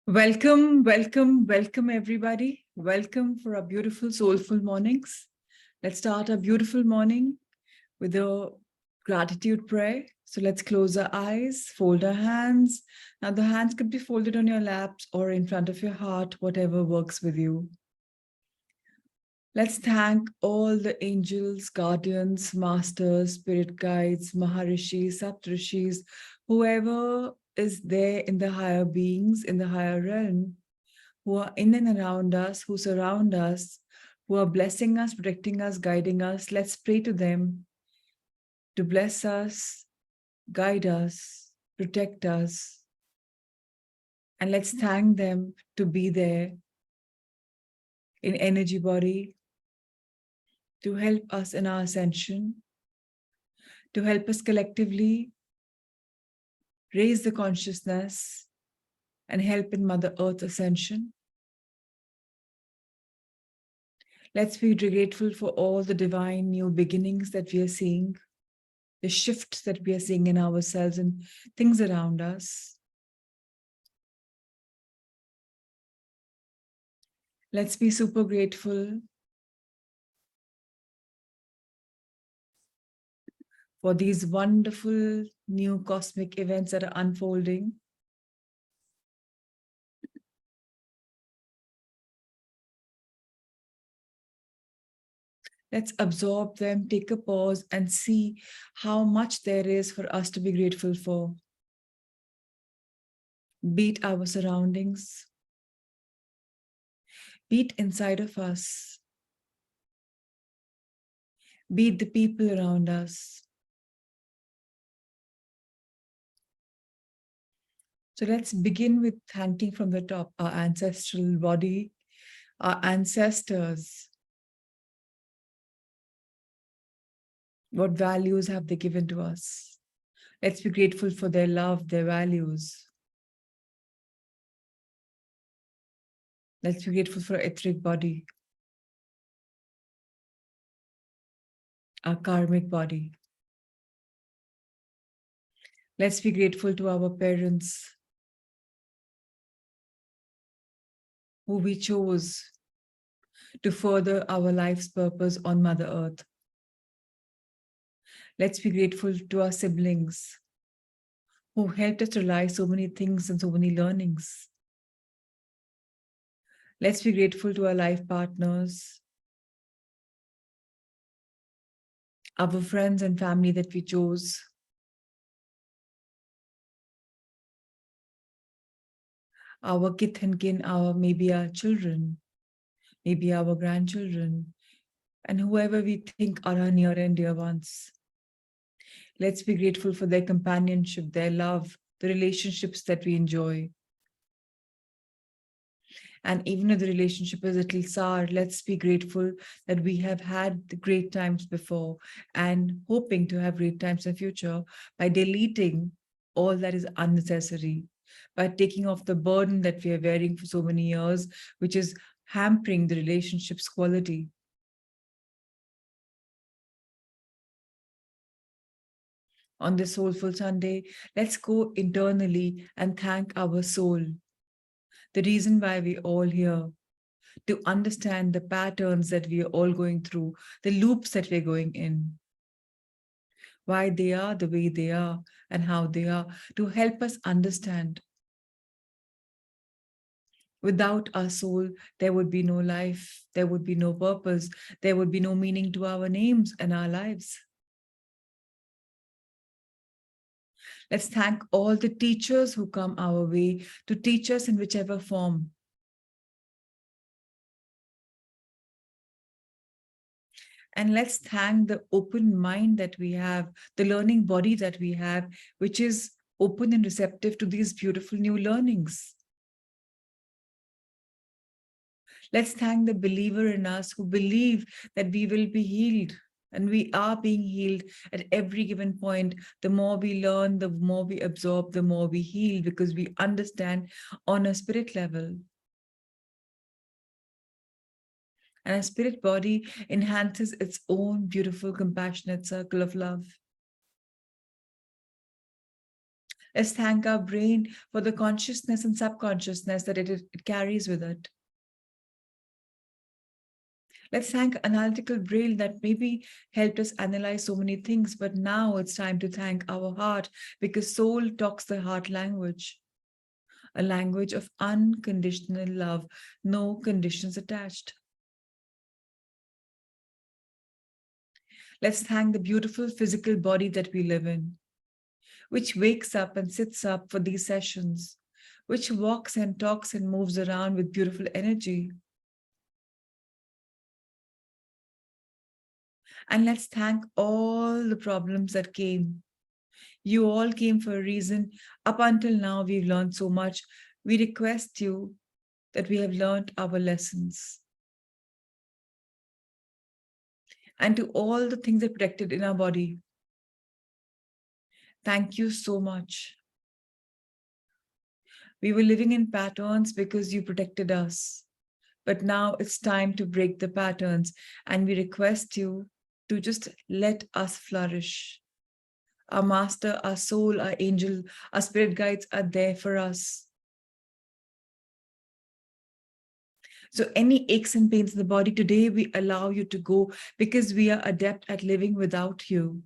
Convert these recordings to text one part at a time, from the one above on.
Welcome, welcome, welcome, everybody. Welcome for our beautiful, soulful mornings. Let's start our beautiful morning with a gratitude prayer. So let's close our eyes, fold our hands. Now, the hands could be folded on your laps or in front of your heart, whatever works with you. Let's thank all the angels, guardians, masters, spirit guides, maharishis, saptarishis, whoever is there in the higher beings, in the higher realm, who are in and around us, who surround us, who are blessing us, protecting us, guiding us. Let's pray to them to bless us, guide us, protect us. And let's thank them to be there in energy body, to help us in our ascension, to help us collectively raise the consciousness and help in Mother Earth ascension. Let's be grateful for all the divine new beginnings that we are seeing, the shifts that we are seeing in ourselves and things around us. Let's be super grateful for these wonderful new cosmic events that are unfolding. Let's absorb them, take a pause, and see how much there is for us to be grateful for. Be it our surroundings, be it inside of us, be it the people around us. So let's begin with thanking from the top, our ancestral body, our ancestors. What values have they given to us? Let's be grateful for their love, their values. Let's be grateful for our etheric body, our karmic body. Let's be grateful to our parents who we chose to further our life's purpose on Mother Earth. Let's be grateful to our siblings who helped us realize so many things and so many learnings. Let's be grateful to our life partners, our friends and family that we chose, our kith and kin, maybe our children, maybe our grandchildren, and whoever we think are our near and dear ones. Let's be grateful for their companionship, their love, the relationships that we enjoy. And even if the relationship is a little sour, let's be grateful that we have had the great times before and hoping to have great times in the future by deleting all that is unnecessary, by taking off the burden that we are wearing for so many years, which is hampering the relationship's quality. On this Soulful Sunday, let's go internally and thank our soul, the reason why we're all here, to understand the patterns that we are all going through, the loops that we're going in, why they are the way they are and how they are, to help us understand. Without our soul, there would be no life, there would be no purpose, there would be no meaning to our names and our lives. Let's thank all the teachers who come our way to teach us in whichever form. And let's thank the open mind that we have, the learning body that we have, which is open and receptive to these beautiful new learnings. Let's thank the believer in us who believe that we will be healed, and we are being healed at every given point. The more we learn, the more we absorb, the more we heal, because we understand on a spirit level. And our spirit body enhances its own beautiful, compassionate circle of love. Let's thank our brain for the consciousness and subconsciousness that it carries with it. Let's thank analytical brain that maybe helped us analyze so many things, but now it's time to thank our heart because soul talks the heart language, a language of unconditional love, no conditions attached. Let's thank the beautiful physical body that we live in, which wakes up and sits up for these sessions, which walks and talks and moves around with beautiful energy. And let's thank all the problems that came. You all came for a reason. Up until now, we've learned so much. We request you that we have learned our lessons. And to all the things that protected in our body, thank you so much. We were living in patterns because you protected us. But now it's time to break the patterns. And we request you to just let us flourish. Our master, our soul, our angel, our spirit guides are there for us. So any aches and pains in the body, today we allow you to go because we are adept at living without you.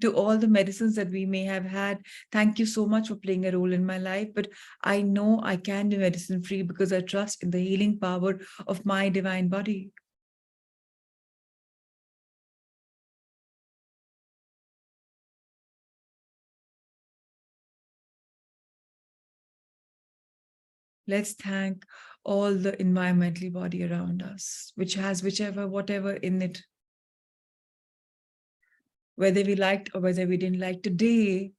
To all the medicines that we may have had, thank you so much for playing a role in my life. But I know I can be medicine free because I trust in the healing power of my divine body. Let's thank all the environmental body around us, which has whatever in it, whether we liked or whether we didn't like. Today,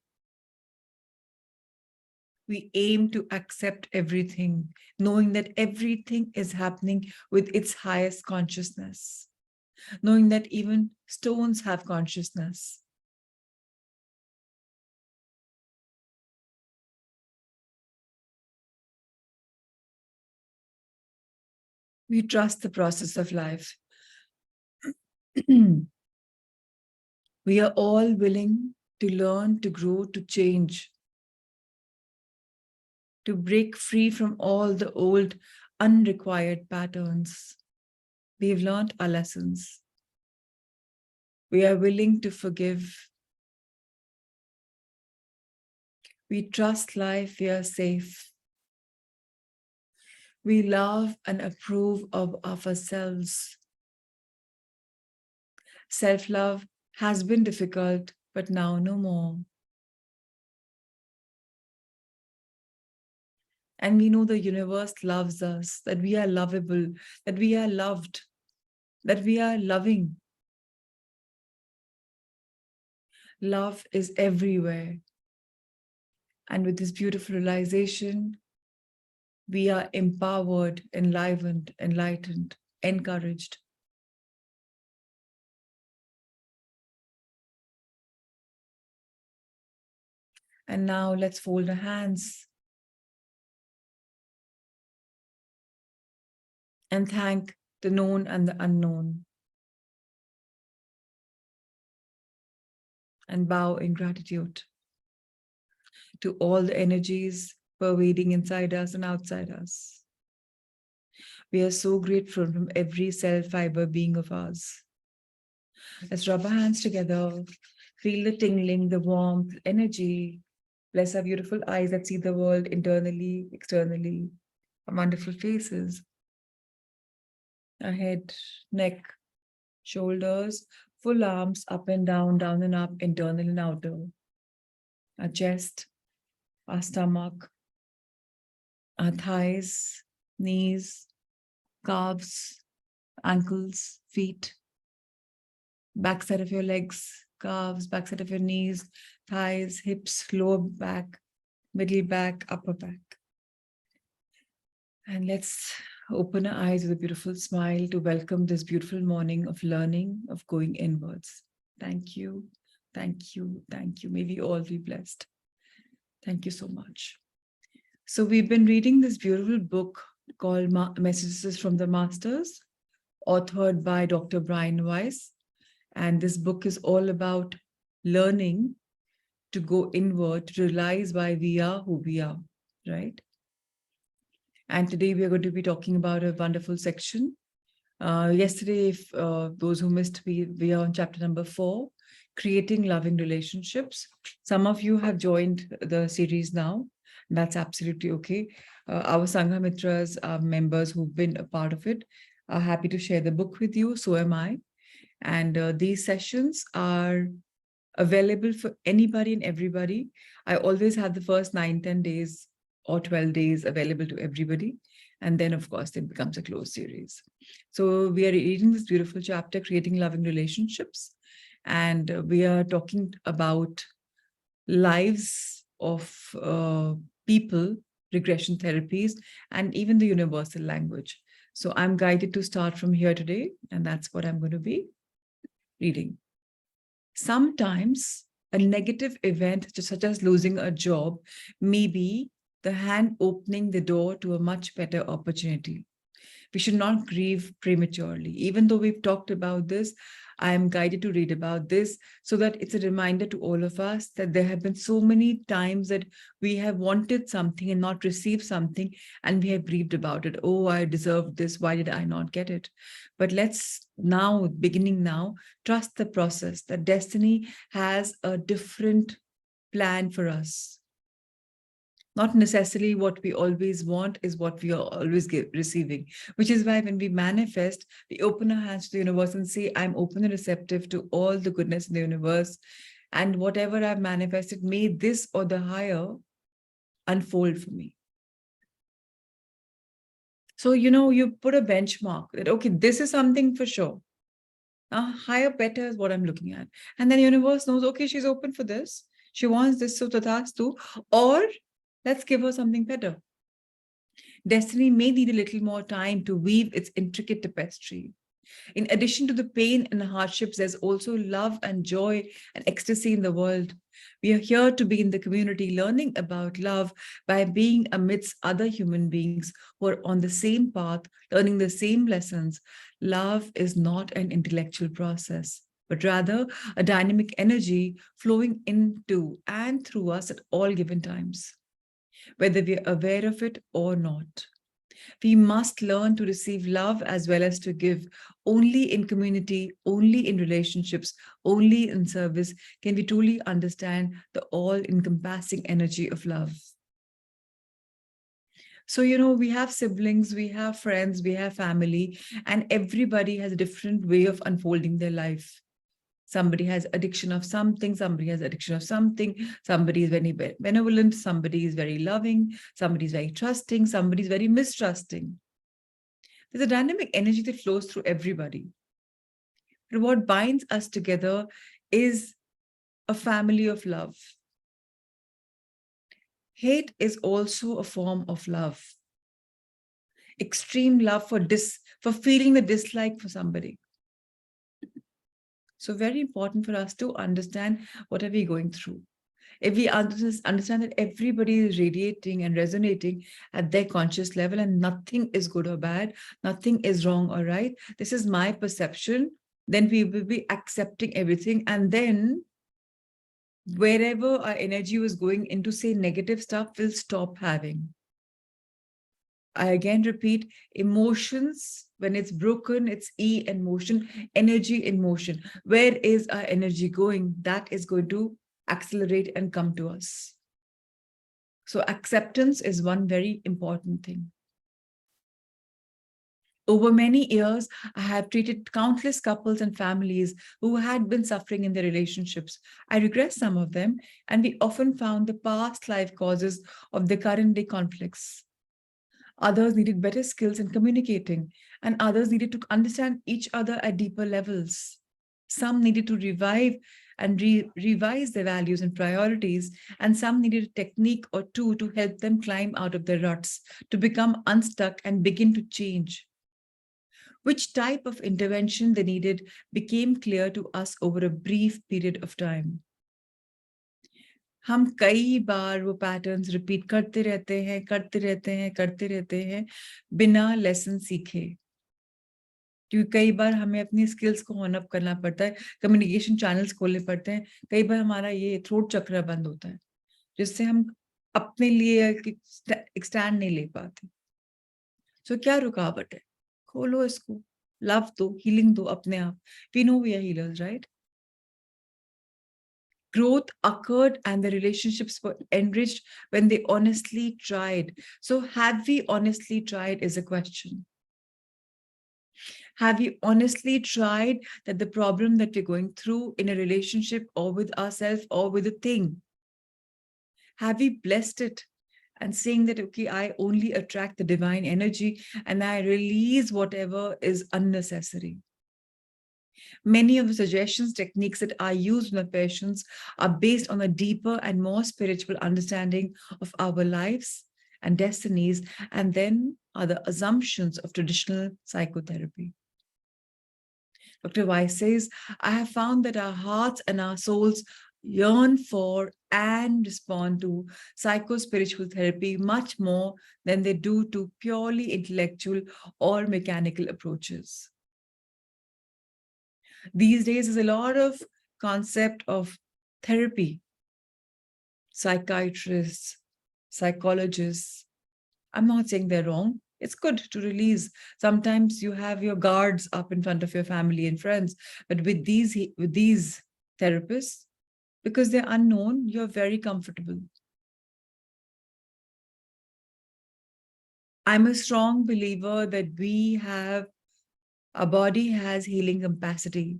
we aim to accept everything, knowing that everything is happening with its highest consciousness, knowing that even stones have consciousness. We trust the process of life. We are all willing to learn, to grow, to change, to break free from all the old, unrequired patterns. We've learned our lessons. We are willing to forgive. We trust life, we are safe. We love and approve of ourselves. Self-love has been difficult, but now no more. And we know the universe loves us, that we are lovable, that we are loved, that we are loving. Love is everywhere. And with this beautiful realization, we are empowered, enlivened, enlightened, encouraged. And now let's fold our hands and thank the known and the unknown. And bow in gratitude to all the energies pervading inside us and outside us. We are so grateful from every cell fiber being of ours. Let's rub our hands together, feel the tingling, the warmth, energy. Bless our beautiful eyes that see the world internally, externally, our wonderful faces, our head, neck, shoulders, full arms, up and down and up, internal and outer, our chest, our stomach, our thighs, knees, calves, ankles, feet, backside of your legs, calves, backside of your knees, thighs, hips, lower back, middle back, upper back. And let's open our eyes with a beautiful smile to welcome this beautiful morning of learning, of going inwards. Thank you, thank you, thank you. May we all be blessed. Thank you so much. So we've been reading this beautiful book called Messages from the Masters, authored by Dr. Brian Weiss. And this book is all about learning to go inward, to realize why we are who we are, right? And today we are going to be talking about a wonderful section. Yesterday, if those who missed, we are on chapter number 4, creating loving relationships. Some of you have joined the series now. That's absolutely okay. Our Sangha Mitras, our members who've been a part of it, are happy to share the book with you. So am I. And these sessions are available for anybody and everybody. I always have the first 9, 10 days or 12 days available to everybody. And then, of course, it becomes a closed series. So we are reading this beautiful chapter, Creating Loving Relationships. And we are talking about lives of people, regression therapies, and even the universal language. So I'm guided to start from here today, and that's what I'm going to be reading. Sometimes a negative event, such as losing a job, may be the hand opening the door to a much better opportunity. We should not grieve prematurely. Even though we've talked about this, I am guided to read about this so that it's a reminder to all of us that there have been so many times that we have wanted something and not received something, and we have grieved about it. Oh, I deserved this. Why did I not get it? But let's now, beginning now, trust the process that destiny has a different plan for us. Not necessarily what we always want is what we are always receiving, which is why when we manifest, we open our hands to the universe and say, I'm open and receptive to all the goodness in the universe. And whatever I've manifested, may this or the higher unfold for me. So, you put a benchmark that, okay, this is something for sure. Higher, better is what I'm looking at. And then the universe knows, okay, she's open for this. She wants this, so tatastu. Or let's give her something better. Destiny may need a little more time to weave its intricate tapestry. In addition to the pain and hardships, there's also love and joy and ecstasy in the world. We are here to be in the community, learning about love by being amidst other human beings who are on the same path, learning the same lessons. Love is not an intellectual process, but rather a dynamic energy flowing into and through us at all given times, whether we are aware of it or not. We must learn to receive love as well as to give. Only in community, only in relationships, only in service can we truly understand the all-encompassing energy of love. So, we have siblings, we have friends, we have family, and everybody has a different way of unfolding their life. Somebody has addiction of something, somebody has addiction of something, somebody is very benevolent, somebody is very loving, somebody is very trusting, somebody is very mistrusting. There's a dynamic energy that flows through everybody. But what binds us together is a family of love. Hate is also a form of love. Extreme love for feeling the dislike for somebody. So very important for us to understand what are we going through. If we understand that everybody is radiating and resonating at their conscious level and nothing is good or bad, nothing is wrong or right, this is my perception, then we will be accepting everything. And then wherever our energy was going into, say, negative stuff, we'll stop having. I again repeat, emotions, when it's broken, it's E in motion, energy in motion. Where is our energy going? That is going to accelerate and come to us. So acceptance is one very important thing. Over many years, I have treated countless couples and families who had been suffering in their relationships. I regret some of them, and we often found the past life causes of the current day conflicts. Others needed better skills in communicating, and others needed to understand each other at deeper levels. Some needed to revive and revise their values and priorities, and some needed a technique or two to help them climb out of their ruts, to become unstuck and begin to change. Which type of intervention they needed became clear to us over a brief period of time. हम कई बार वो patterns repeat करते रहते हैं, बिना lesson सीखे. क्योंकि कई बार हमें अपनी स्किल्स को ऑन अप करना पड़ता है, कम्युनिकेशन चैनल्स खोलने पड़ते हैं, कई बार हमारा ये थ्रोट चक्र बंद होता है, जिससे हम अपने लिए एक स्टैंड नहीं ले पाते। सो क्या रुकावट है? खोलो इसको, लव दो, हीलिंग दो अपने आप। We know we are healers, right? Growth occurred and the relationships were enriched when they honestly tried. So, have we honestly tried? Is a question. Have we honestly tried that the problem that we're going through in a relationship or with ourselves or with a thing? Have we blessed it and saying that, okay, I only attract the divine energy and I release whatever is unnecessary? Many of the suggestions, techniques that I use with my patients are based on a deeper and more spiritual understanding of our lives and destinies, and then are the assumptions of traditional psychotherapy. Dr. Weiss says, I have found that our hearts and our souls yearn for and respond to psycho-spiritual therapy much more than they do to purely intellectual or mechanical approaches. These days, there's a lot of concept of therapy, psychiatrists, psychologists. I'm not saying they're wrong. It's good to release. Sometimes you have your guards up in front of your family and friends, but with these therapists, because they're unknown, you're very comfortable. I'm a strong believer that our body has healing capacity.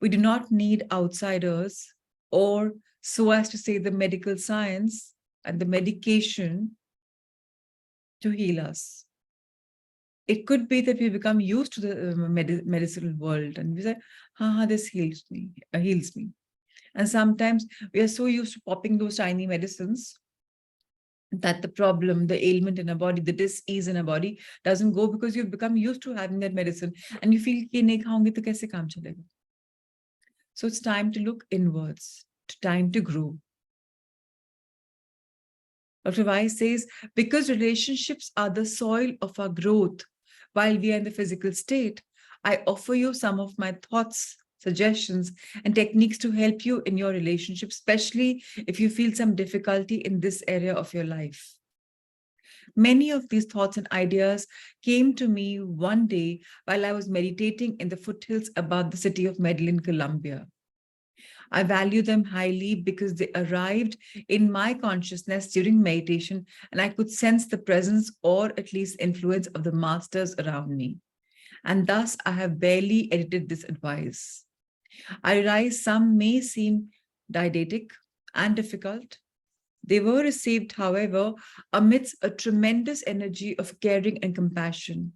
We do not need outsiders or, so as to say, the medical science and the medication to heal us. It could be that we become used to the medicinal world and we say, this heals me, heals me. And sometimes we are so used to popping those tiny medicines that the problem, the ailment in our body, the dis-ease in our body doesn't go because you've become used to having that medicine and you feel कि नहीं खाऊंगी तो कैसे काम चलेगा? So it's time to look inwards, time to grow. Dr. Weiss says, because relationships are the soil of our growth while we are in the physical state, I offer you some of my thoughts, suggestions, and techniques to help you in your relationship, especially if you feel some difficulty in this area of your life. Many of these thoughts and ideas came to me one day while I was meditating in the foothills above the city of Medellin, Colombia. I value them highly because they arrived in my consciousness during meditation and I could sense the presence or at least influence of the masters around me. And thus I have barely edited this advice. I realize some may seem didactic and difficult. They were received, however, amidst a tremendous energy of caring and compassion.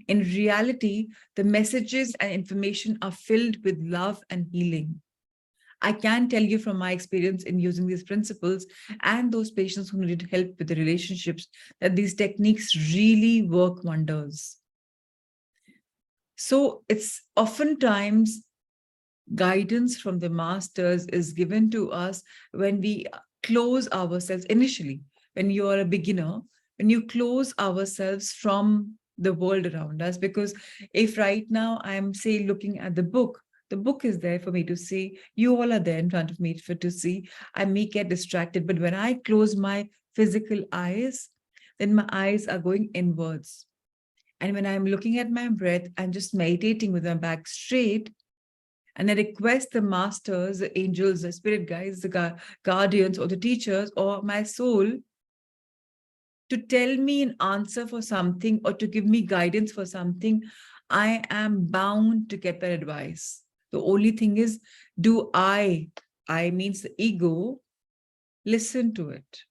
In reality, the messages and information are filled with love and healing. I can tell you from my experience in using these principles and those patients who needed help with the relationships that these techniques really work wonders. So it's oftentimes guidance from the masters is given to us when we close ourselves initially, when you are a beginner, when you close ourselves from the world around us. Because if right now I'm, say, looking at the book is there for me to see. You all are there in front of me for to see. I may get distracted, but when I close my physical eyes, then my eyes are going inwards. And when I'm looking at my breath and just meditating with my back straight, and I request the masters, the angels, the spirit guides, the guardians, or the teachers, or my soul to tell me an answer for something or to give me guidance for something, I am bound to get that advice. The only thing is, do I means the ego, listen to it?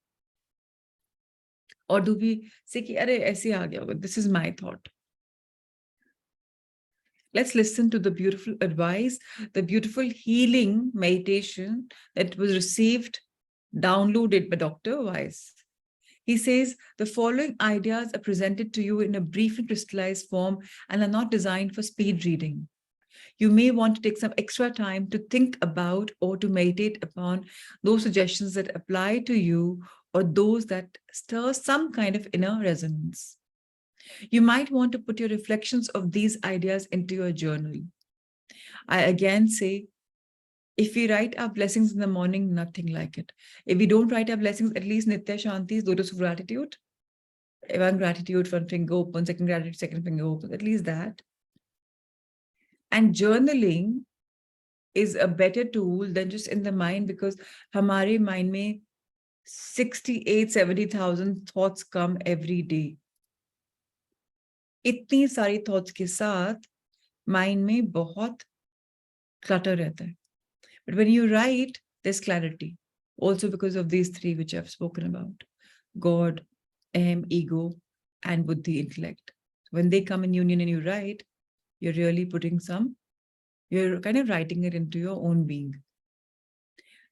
Or do we say, ki, Arey, aise aa gaya hoga. This is my thought. Let's listen to the beautiful advice, the beautiful healing meditation that was received, downloaded by Dr. Weiss. He says, the following ideas are presented to you in a brief and crystallized form and are not designed for speed reading. You may want to take some extra time to think about or to meditate upon those suggestions that apply to you or those that stir some kind of inner resonance. You might want to put your reflections of these ideas into your journal. I again say, if we write our blessings in the morning, nothing like it. If we don't write our blessings, at least Nitya Shanti, lotus of gratitude. One gratitude, one finger open, second gratitude, second finger open, at least that. And journaling is a better tool than just in the mind, because हमारे mind में 68-70,000 thoughts come every day. इतनी सारी thoughts के साथ mind में बहुत clutter रहता है. But when you write, there's clarity. Also because of these three which I've spoken about: God, ego, and buddhi, intellect. When they come in union and you write, you're really you're kind of writing it into your own being.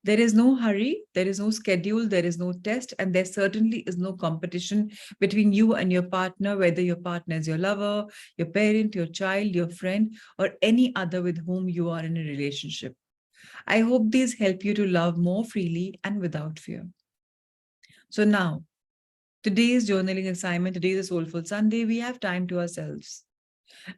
There is no hurry, there is no schedule, there is no test, and there certainly is no competition between you and your partner, whether your partner is your lover, your parent, your child, your friend, or any other with whom you are in a relationship. I hope these help you to love more freely and without fear. So now, today's journaling assignment, today is a Soulful Sunday, we have time to ourselves.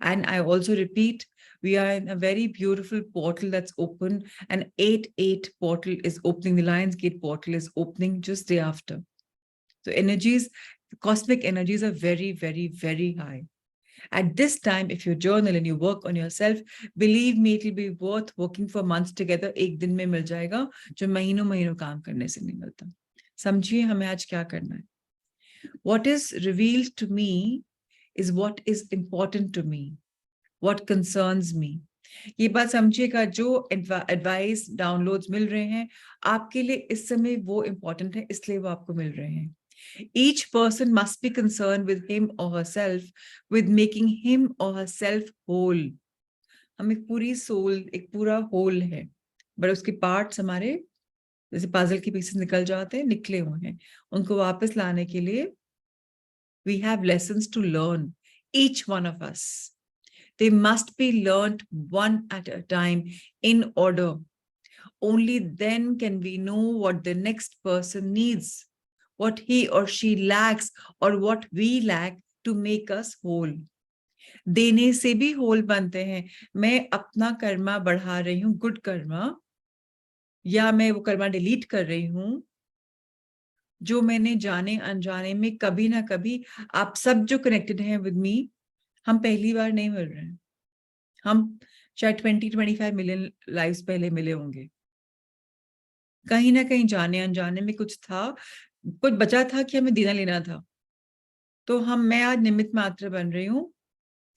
And I also repeat, we are in a very beautiful portal that's open. An 8-8 portal is opening. The Lionsgate portal is opening just day after. So energies, cosmic energies are very, very, very high. At this time, if you journal and you work on yourself, believe me, it will be worth working for months together. एक दिन में मिल जाएगा जो महीनों महीनों काम करने से नहीं मिलता. समझिए हमें आज क्या करना है. What is revealed to me is what is important to me, what concerns me. ये बात समझिएगा, जो एडवाइस डाउनलोड्स मिल रहे हैं आपके लिए इस समय वो इम्पोर्टेंट है, इसलिए वो आपको मिल रहे हैं. Each person must be concerned with him or herself, with making him or herself whole. हम एक पूरी सोल, एक पूरा होल है, बट उसके पार्ट्स हमारे जैसे पजल के पीसेस निकल जाते हैं, निकले हुए हैं. उनको वापस लाने के लिए we have lessons to learn, each one of us. They must be learned one at a time in order. Only then can we know what the next person needs, what he or she lacks, or what we lack to make us whole. देने से भी whole बनते हैं. मैं अपना कर्मा बढ़ा रही हूँ, good कर्मा, या मैं वो कर्मा डिलीट कर रही हूँ जो मैंने जाने अनजाने में कभी ना कभी. आप सब जो कनेक्टेड हैं विद मी, हम पहली बार नहीं मिल रहे हैं. हम शायद 20-25 मिलियन लाइव्स पहले मिले होंगे. कहीं ना कहीं जाने अनजाने में कुछ था, कुछ बचा था कि हमें देना लेना था. तो मैं आज निमित्त मात्र बन रही हूँ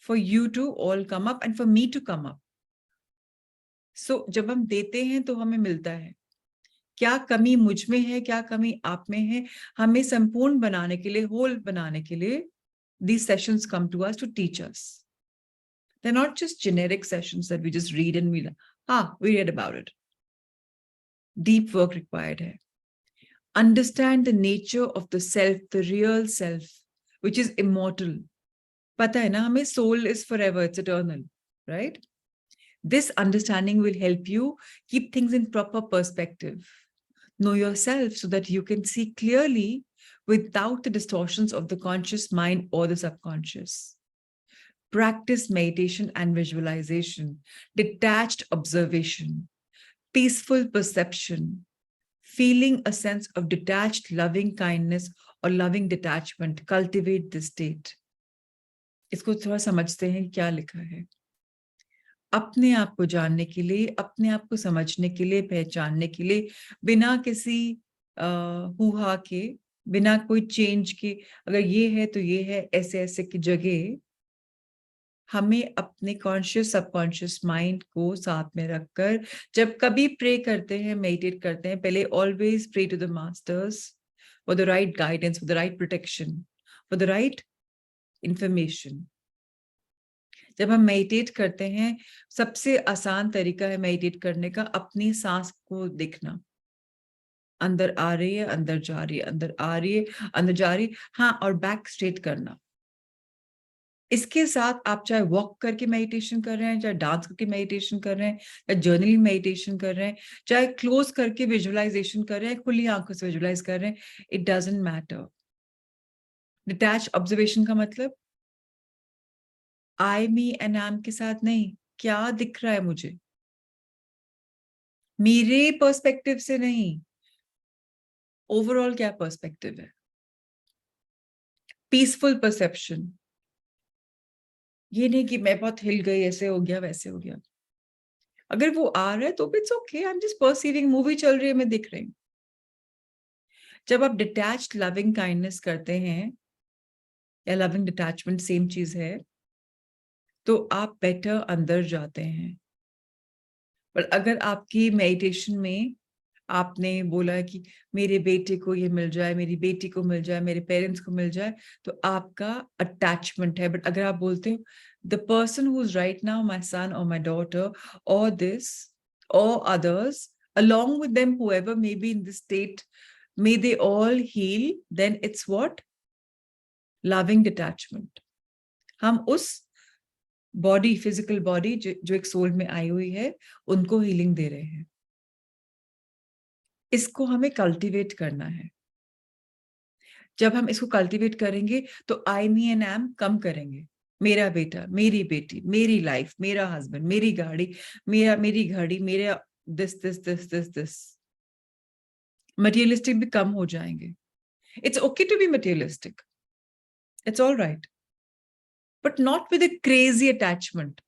for you to all come up and for me to come up. So जब हम देते हैं तो हमें मिलता है. क्या कमी मुझ में है, क्या कमी आप में है, हमें संपूर्ण बनाने के लिए, होल बनाने के लिए these sessions come to us to teach us. They're not just generic sessions that we just read and we read about it. Deep work required hai. Understand the nature of the self, the real self, which is immortal. Pata hai na, hame soul is forever, it's eternal, right? This understanding will help you keep things in proper perspective. Know yourself so that you can see clearly without the distortions of the conscious mind or the subconscious. Practice meditation and visualization, detached observation, peaceful perception, feeling a sense of detached loving kindness or loving detachment. Cultivate this state. इसको थोड़ा समझते हैं क्या लिखा है. अपने आप को जानने के लिए, अपने आप को समझने के लिए, पहचानने के लिए, बिना किसी हुआ के, बिना कोई चेंज के, अगर ये है तो ये है, ऐसे ऐसे की जगह हमें अपने कॉन्शियस सबकॉन्शियस माइंड को साथ में रखकर जब कभी प्रे करते हैं, मेडिटेट करते हैं, पहले always pray to the masters for the right guidance, for the right protection, for the right information. जब हम मेडिटेट करते हैं, सबसे आसान तरीका है मेडिटेट करने का अपनी सांस को देखना. अंदर आ रही है, अंदर जा रही है, अंदर आ रही है, अंदर जा रही है. हाँ, और बैक स्ट्रेट करना. इसके साथ आप चाहे वॉक करके मेडिटेशन कर रहे हैं, चाहे डांस करके मेडिटेशन कर रहे हैं, या जर्नलिंग मेडिटेशन कर रहे हैं, चाहे क्लोज करके विजुअलाइजेशन कर रहे हैं, खुली आंखों से विजुअलाइज कर रहे हैं, it doesn't matter. Detach observation का मतलब आई मी एंड एम के साथ नहीं, क्या दिख रहा है मुझे, मेरे पर्सपेक्टिव से नहीं, ओवरऑल क्या पर्सपेक्टिव है। पीसफुल परसेप्शन, ये नहीं कि मैं बहुत हिल गई, ऐसे हो गया वैसे हो गया। अगर वो आ रहा है तो it's okay, I am just perceiving, movie चल रही है मैं दिख रही हूँ। जब आप डिटैच्ड लविंग काइंडनेस करते हैं, या लविंग डिटैचमेंट सेम चीज है, तो आप बेटर अंदर जाते हैं। पर अगर आपकी मेडिटेशन में आपने बोला कि मेरे बेटे को ये मिल जाए, मेरी बेटी को मिल जाए, मेरे पेरेंट्स को मिल जाए, तो आपका अटैचमेंट है। बट अगर आप बोलते हो the person who is right now my son और माई डॉटर और दिस और others along with them, whoever may be in this state, may they all heal, then it's what? Loving detachment. हम उस body, physical body जो एक soul में आई हुई है, उनको हीलिंग दे रहे हैं। इसको हमें कल्टीवेट करना है। जब हम इसको कल्टीवेट करेंगे तो आई मी एंड एम कम करेंगे। मेरा बेटा, मेरी बेटी, मेरी लाइफ, मेरा हस्बैंड, मेरी गाड़ी, मेरी घड़ी, मेरा this this this this this. Materialistic भी कम हो जाएंगे। It's okay to be materialistic, it's all right, but not with a crazy attachment.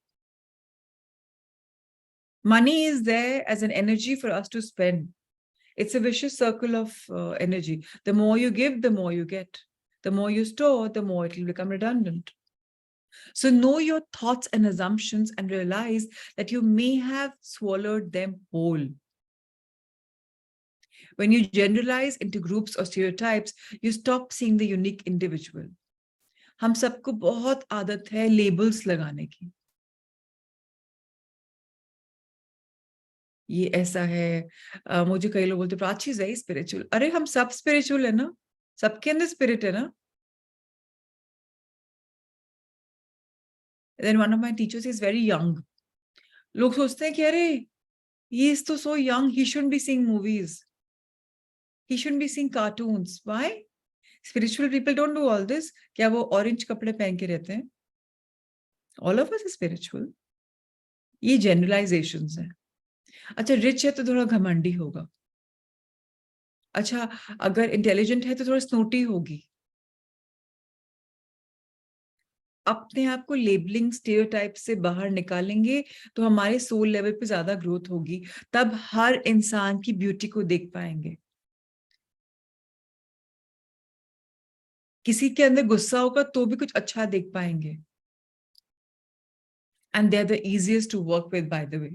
Money is there as an energy for us to spend. It's a vicious circle of energy. The more you give, the more you get. The more you store, the more it will become redundant. So know your thoughts and assumptions and realize that you may have swallowed them whole. When you generalize into groups or stereotypes, you stop seeing the unique individual. हम सबको बहुत आदत है labels लगाने की। ये ऐसा है, मुझे कई लोग बोलते प्राची इज वेरी स्पिरिचुअल। अरे हम सब स्पिरिचुअल है ना, सबके अंदर स्पिरिट है ना। Then one of my teachers is very young. लोग सोचते हैं कि अरे he is so young, he shouldn't be seeing movies, he shouldn't be seeing cartoons. Why? Spiritual people don't do all this. क्या वो ऑरेंज कपड़े पहन के रहते हैं? All of us are spiritual. ये जनरलाइजेशंस हैं। अच्छा रिच है तो थोड़ा घमंडी होगा। अच्छा अगर इंटेलिजेंट है तो थोड़ा स्नोटी होगी। अपने आप को लेबलिंग स्टेरियोटाइप से बाहर निकालेंगे तो हमारे सोल लेवल पे ज्यादा ग्रोथ होगी। तब हर इंसान की ब्यूटी को देख पाएंगे। किसी के अंदर गुस्सा होगा तो भी कुछ अच्छा देख पाएंगे। And they're the easiest to work with, by the way,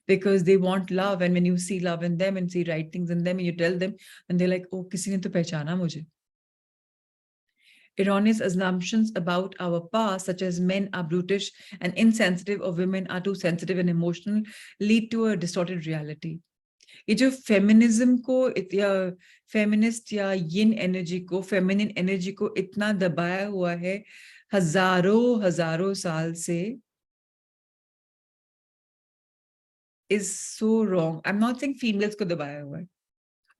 because they want love. And when you see love in them and see right things in them and you tell them, and they're like, oh, किसी ने तो पहचाना मुझे। Erroneous assumptions about our past, such as men are brutish and insensitive or women are too sensitive and emotional, lead to a distorted reality. ये जो feminism को या feminist या यिन एनर्जी को, फेमिनिन एनर्जी को इतना दबाया हुआ है हजारों हजारों साल से, is so wrong. I'm not saying females को दबाया हुआ है।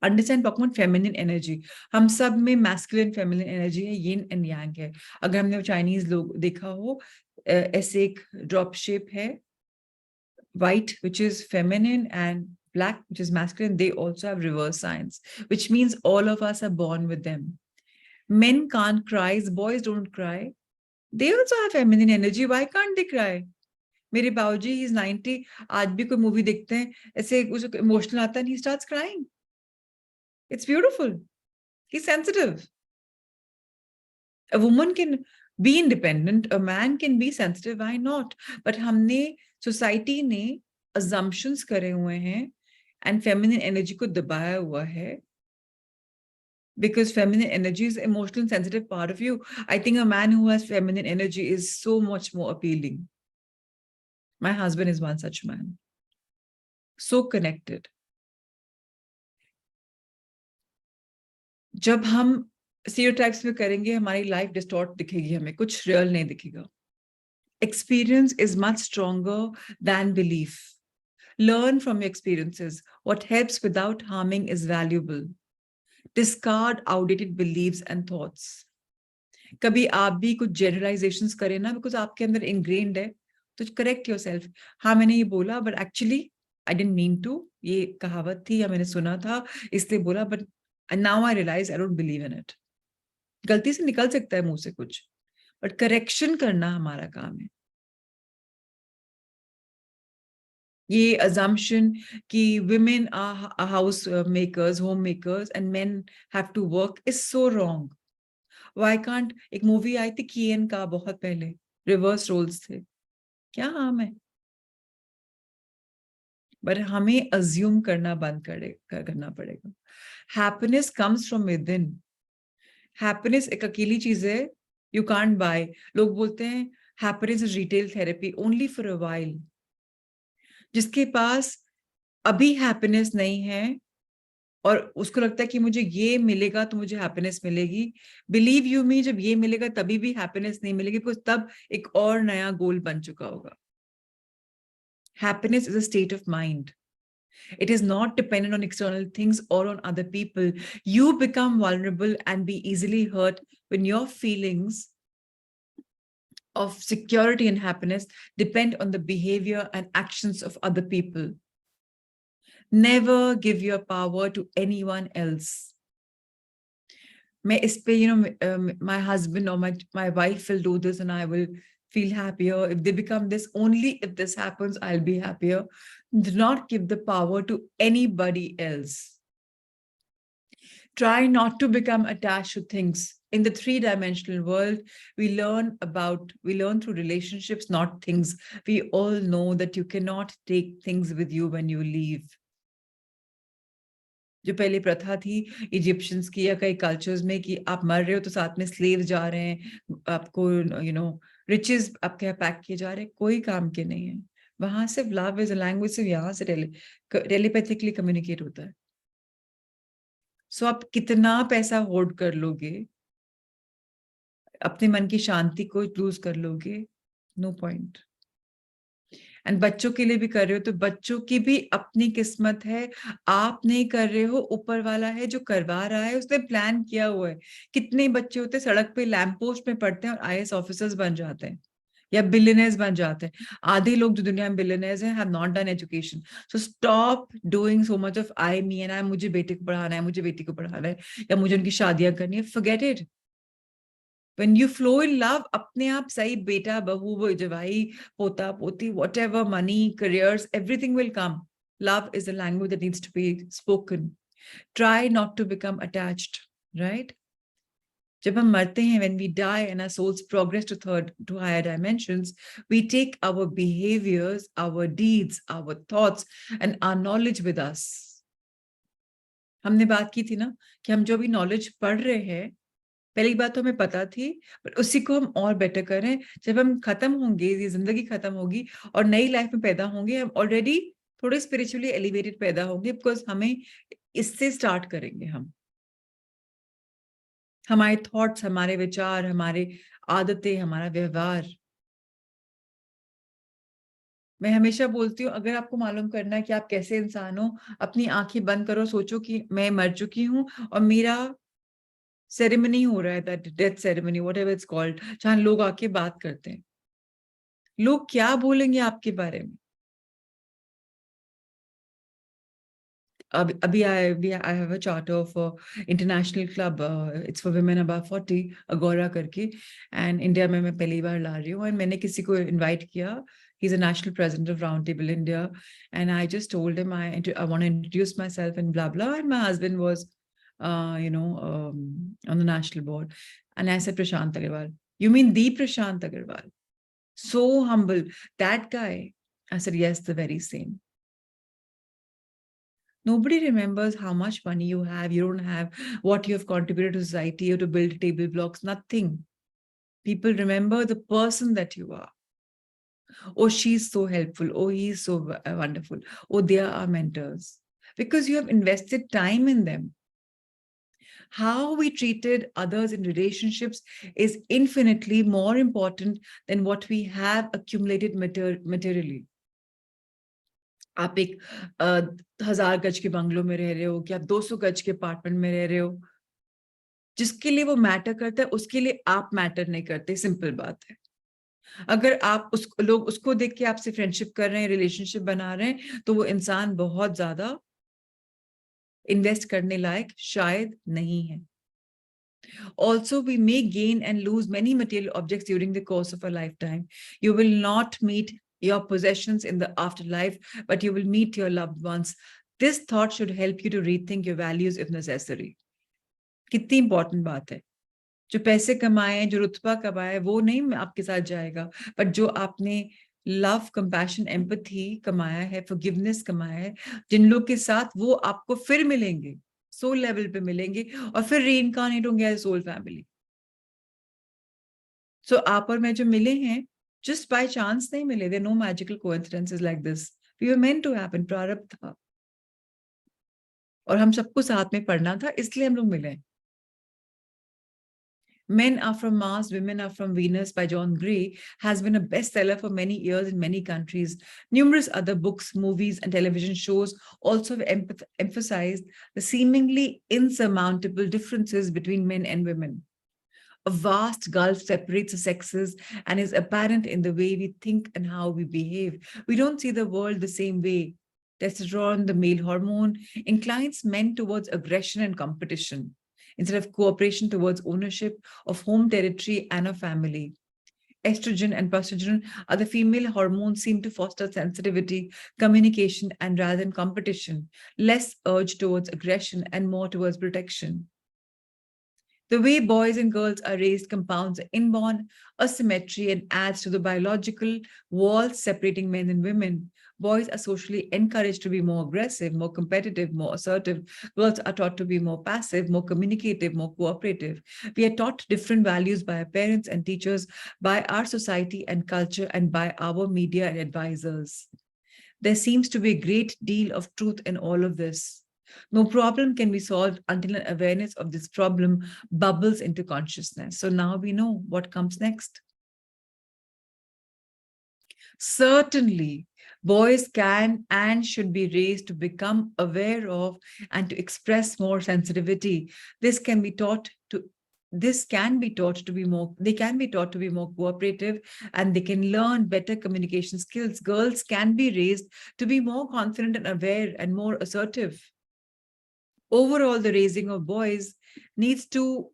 Understand talking about feminine energy. हम सब में मैस्कुलिन फेमिनिन एनर्जी है, यिन एंड यांग है। अगर हमने चाइनीज लोग देखा हो, ऐसे एक ड्रॉप शेप है, white which is feminine and black which is masculine. They also have reverse signs, which means all of us are born with them. Men can't cry, boys don't cry. They also have feminine energy. Why can't they cry? मेरे बाबूजी he is 90, आज भी कोई movie देखते हैं ऐसे कुछ emotional आता है, he starts crying. It's beautiful. He's sensitive. A woman can be independent, a man can be sensitive, why not? But हमने सोसाइटी ने assumptions करे हुए हैं and feminine energy को दबाया हुआ है, because feminine energy is the emotional and sensitive part of you. I think a man who has feminine energy is so much more appealing. My husband is one such man. So connected. जब हम stereotypes में करेंगे, हमारी life distort दिखेगी, हमें कुछ real नहीं दिखेगा। Experience is much stronger than belief. Learn from your experiences. What helps without harming is valuable. Discard outdated beliefs and thoughts. कभी आप भी कुछ जनरलाइजेशंस करें ना, बिकॉज आपके अंदर इनग्रेन्ड है, तो करेक्ट योरसेल्फ। हाँ मैंने ये बोला but actually I didn't mean to, ये कहावत थी या मैंने सुना था इसलिए बोला, but now I realize I don't believe in it. गलती से निकल सकता है मुंह से कुछ, बट करेक्शन करना हमारा काम है। ये assumption कि women are house makers, homemaker and men have to work is so wrong. Why can't, एक मूवी आई थी कियन का बहुत पहले, रिवर्स रोल्स थे, क्या हाम है? बट हमें अज्यूम करना बंद करना पड़ेगा। Happiness comes from with in. Happiness एक अकेली चीज है, यू कांट बाय। लोग बोलते हैं happiness is retail therapy only for a while. जिसके पास अभी हैप्पीनेस नहीं है और उसको लगता है कि मुझे ये मिलेगा तो मुझे हैप्पीनेस मिलेगी, बिलीव यू मी, जब ये मिलेगा तभी भी हैप्पीनेस नहीं मिलेगी, बिकॉज तब एक और नया गोल बन चुका होगा। Happiness is a state of mind. It is not dependent on external things or on other people. You become vulnerable and be easily hurt when your feelings of security and happiness depend on the behavior and actions of other people. Never give your power to anyone else. मैं इस पे, my husband or my wife will do this and I will feel happier. If they become this, only if this happens, I'll be happier. Do not give the power to anybody else. Try not to become attached to things. In the three-dimensional world, we learn through relationships, not things. We all know that you cannot take things with you when you leave. जो पहले प्रथा थी Egyptians की या कई cultures में कि आप मर रहे हो तो साथ में स्लेव जा रहे हैं, आपको रिचेस आपके यहाँ पैक किए जा रहे हैं, कोई काम के नहीं है। वहां सिर्फ लव इज अ लैंग्वेज, सिर्फ यहाँ से टेलीपैथिकली कम्युनिकेट होता है। सो आप कितना पैसा होल्ड कर लोगे, अपने मन की शांति को लूज कर लोगे, नो पॉइंट। एंड बच्चों के लिए भी कर रहे हो तो बच्चों की भी अपनी किस्मत है, आप नहीं कर रहे हो, ऊपर वाला है जो करवा रहा है, उसने प्लान किया हुआ है। कितने बच्चे होते हैं सड़क पे लैंप पोस्ट में पढ़ते हैं और आईएएस ऑफिसर्स बन जाते हैं या बिलियनर्स बन जाते हैं। आधे लोग जो दुनिया में बिलियनर्स हैं have not done education. So stop doing so much of I me and I, मुझे बेटे को पढ़ाना है, मुझे बेटी को पढ़ाना है, या मुझे उनकी शादियां करनी है। Forget it. When you flow in love, अपने आप सही बेटा बहू जवाई पोता पोती, whatever, money, careers, everything will come. Love is a language that needs to be spoken. Try not to become attached, right? जब हम मरते हैं, when we die and our souls progress to higher dimensions, we take our behaviors, our deeds, our thoughts, and our knowledge with us. हमने बात की थी ना कि हम जो भी knowledge पढ़ रहे हैं, पहली बात तो हमें पता थी, पर उसी को हम और बेटर करें। जब हम खत्म होंगे, ये जिंदगी खत्म होगी और नई लाइफ में पैदा होंगे, हम ऑलरेडी थोड़े स्पिरिचुअली एलिवेटेड पैदा होंगे, बिकॉज हमें इससे स्टार्ट करेंगे। हम हमारे थॉट्स, हमारे विचार, हमारे आदतें, हमारा व्यवहार। मैं हमेशा बोलती हूँ, अगर आपको मालूम करना है कि आप कैसे इंसान हो, अपनी आंखें बंद करो, सोचो कि मैं मर चुकी हूँ और मेरा सेरेमनी हो रहा है, that death ceremony, whatever it's called, जहां लोग आके बात करते हैं। लोग क्या बोलेंगे आपके बारे में? अभी I have a charter for international club, it's for women above 40, अगोरा करके, and इंडिया में मैं पहली बार ला रही हूँ, and मैंने किसी को इनवाइट किया, he's a national president of Round Table India, and I just told him I want to introduce myself and blah blah, and my husband was on the national board, and I said, Prashant Agarwal. You mean the Prashant Agarwal? So humble, that guy. I said, yes, the very same. Nobody remembers how much money you have, you don't have, what you have contributed to society or to build table blocks, nothing. People remember the person that you are. Oh, she's so helpful. Oh, he's so wonderful. Oh, they are our mentors. Because you have invested time in them. How we treated others in relationships is infinitely more important than what we have accumulated materially. आप एक 1000 गज के बंगलों में रह रहे हो, कि आप 200 गज के अपार्टमेंट में रह रहे हो, जिसके लिए वो मैटर करता है उसके लिए आप मैटर नहीं करते, सिंपल बात है। अगर आप लोग उसको देख के आपसे फ्रेंडशिप कर रहे हैं, रिलेशनशिप बना रहे हैं, तो वो इंसान बहुत ज्यादा इन्वेस्ट करने लायक शायद नहीं है। Also, we may gain and lose many material objects during the course of a lifetime. You will not meet your possessions in the afterlife, but you will meet your loved ones. This thought should help you to rethink your values if necessary. कितनी important बात है। जो पैसे कमाए, जो रुतबा कमाए, वो नहीं आपके साथ जाएगा, बट जो आपने लव, कंपैशन, एम्पैथी कमाया है, फॉरगिवनेस कमाया है, जिन लोग के साथ वो आपको फिर मिलेंगे, सोल लेवल पे मिलेंगे और फिर रीइंकार्नेट होंगे एज सोल फैमिली। सो आप और मैं जो मिले हैं, जस्ट बाय चांस नहीं मिले, there no magical coincidences like this, we were meant to happen, प्रारब्ध था और हम सबको साथ में पढ़ना था, इसलिए हम लोग मिले। Men Are From Mars, Women Are From Venus by John Gray has been a bestseller for many years in many countries. Numerous other books, movies, and television shows also have emphasized the seemingly insurmountable differences between men and women. A vast gulf separates the sexes and is apparent in the way we think and how we behave. We don't see the world the same way. Testosterone, the male hormone, inclines men towards aggression and competition instead of cooperation towards ownership of home territory and a family. Estrogen and progesterone are the female hormones seem to foster sensitivity, communication, and rather than competition, less urge towards aggression and more towards protection. The way boys and girls are raised compounds the inborn asymmetry and adds to the biological walls separating men and women. Boys are socially encouraged to be more aggressive, more competitive, more assertive. Girls are taught to be more passive, more communicative, more cooperative. We are taught different values by our parents and teachers, by our society and culture, and by our media and advisors. There seems to be a great deal of truth in all of this. No problem can be solved until an awareness of this problem bubbles into consciousness. So now we know what comes next. Certainly, boys can and should be raised to become aware of and to express more sensitivity. This can be taught to be more, they can be taught to be more cooperative, and they can learn better communication skills. Girls can be raised to be more confident and aware and more assertive. Overall, the raising of boys needs to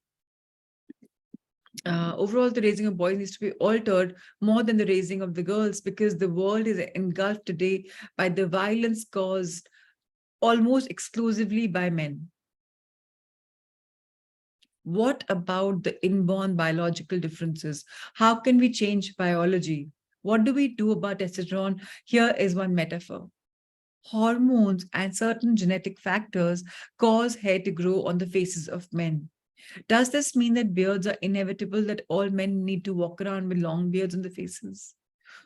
be altered more than the raising of the girls, because the world is engulfed today by the violence caused almost exclusively by men. What about the inborn biological differences? How can we change biology? What do we do about testosterone? Here is one metaphor. Hormones and certain genetic factors cause hair to grow on the faces of men. Does this mean that beards are inevitable, that all men need to walk around with long beards on their faces?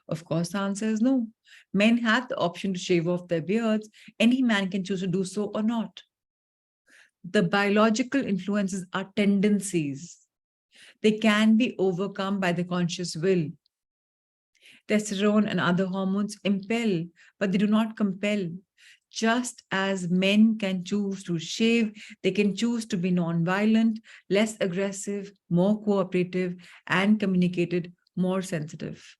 Of course, the answer is no. Men have the option to shave off their beards. Any man can choose to do so or not. The biological influences are tendencies. They can be overcome by the conscious will. Testosterone and other hormones impel, but they do not compel. Just as men can choose to shave, they can choose to be non-violent, less aggressive, more cooperative, and communicated, more sensitive.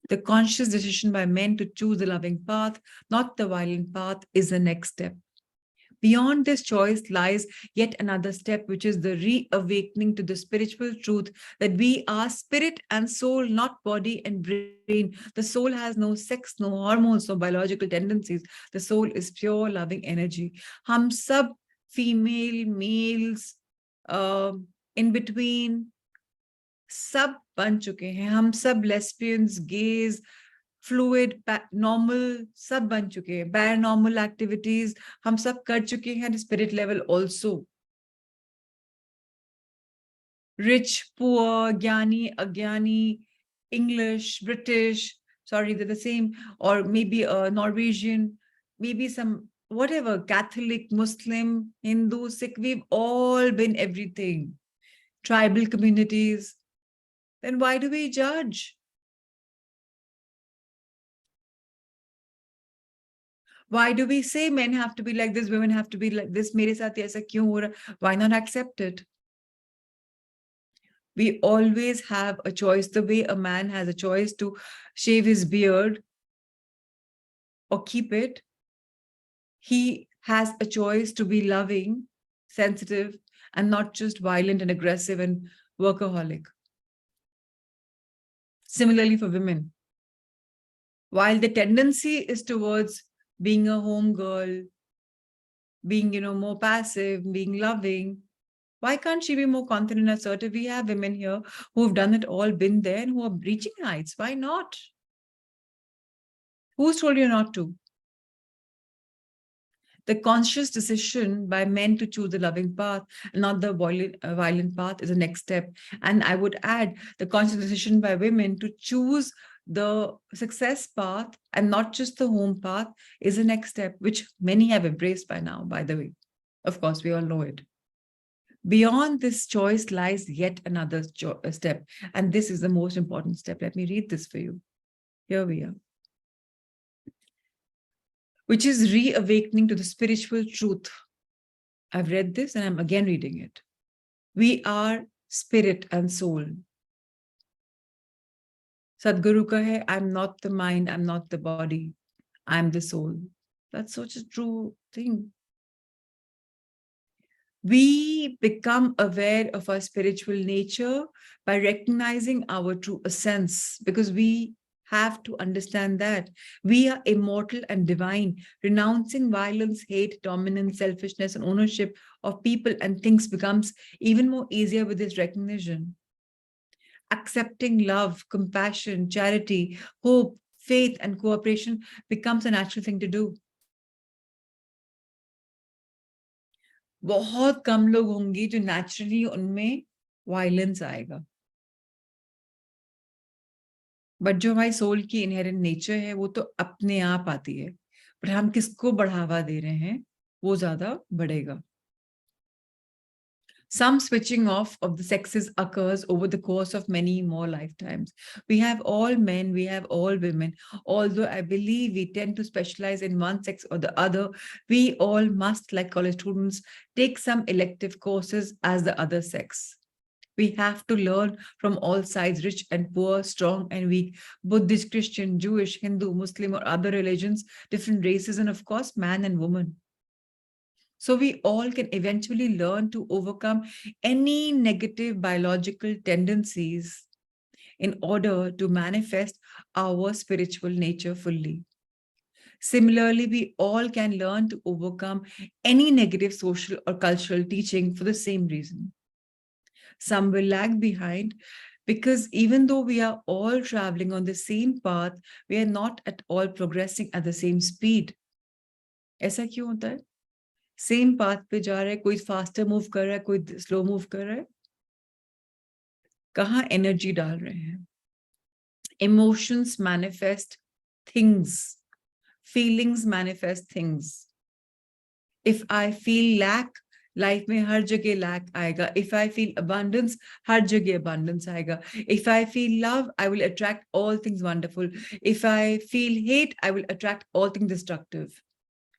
The conscious decision by men to choose the loving path, not the violent path, is the next step. Beyond this choice lies yet another step, which is the reawakening to the spiritual truth that we are spirit and soul, not body and brain. The soul has no sex, no hormones, no biological tendencies. The soul is pure loving energy. Hum sab female, males, in between, सब बन चुके हैं, हम सब lesbians, gauge, fluid, normal सब बन चुके हैं, पैरानॉर्मल एक्टिविटीज हम सब कर चुके हैं, spirit level also. Rich, poor, ज्ञानी, अज्ञानी, English, British, sorry, they're the same, or maybe a Norwegian, maybe some whatever, Catholic, Muslim, Hindu, Sikh, we've all been everything. Tribal communities. Then why do we judge? Why do we say men have to be like this, women have to be like this? मेरे साथ ऐसा क्यों हो रहा? Why not accept it? We always have a choice. The way a man has a choice to shave his beard or keep it, he has a choice to be loving, sensitive, and not just violent and aggressive and workaholic. Similarly for women, while the tendency is towards being a home girl, being, more passive, being loving, why can't she be more confident and assertive? We have women here who have done it all, been there, and who are reaching heights. Why not? Who's told you not to? The conscious decision by men to choose the loving path and not the violent path is the next step. And I would add the conscious decision by women to choose the success path and not just the home path is the next step, which many have embraced by now, by the way. Of course, we all know it. Beyond this choice lies yet another step. And this is the most important step. Let me read this for you. Here we are. Which is reawakening to the spiritual truth. I've read this and I'm again reading it. We are spirit and soul. Sadhguru ka hai, I'm not the mind, I'm not the body, I'm the soul. That's such a true thing. We become aware of our spiritual nature by recognizing our true essence, because we have to understand that we are immortal and divine. Renouncing violence, hate, dominance, selfishness, and ownership of people and things becomes even more easier with this recognition. Accepting love, compassion, charity, hope, faith, and cooperation becomes a natural thing to do. बहुत कम लोग होंगे जो naturally उनमें violence आएगा. But जो हमारी soul की inherent nature है वो तो अपने आप आती है, पर हम किसको बढ़ावा दे रहे हैं वो ज्यादा बढ़ेगा. Some switching off of the sexes occurs over the course of many more lifetimes. We have all men, we have all women. Although I believe we tend to specialize in one sex or the other, we all must, like college students, take some elective courses as the other sex. We have to learn from all sides, rich and poor, strong and weak, Buddhist, Christian, Jewish, Hindu, Muslim, or other religions, different races, and of course, man and woman. So we all can eventually learn to overcome any negative biological tendencies in order to manifest our spiritual nature fully. Similarly, we all can learn to overcome any negative social or cultural teaching for the same reason. Some will lag behind because even though we are all traveling on the same path, we are not at all progressing at the same speed. ऐसा क्यों होता है? Same path पे जा रहा है, कोई faster move कर रहा है, कोई स्लो मूव कर रहा है. कहाँ एनर्जी डाल रहे हैं? Emotions manifest things, feelings manifest things. If I feel lack, life में हर जगह लैक आएगा. इफ आई फील अबंडेंस, हर जगह अबंडेंस आएगा. If I feel love, I will attract all things wonderful. If I feel hate, I will attract all things destructive.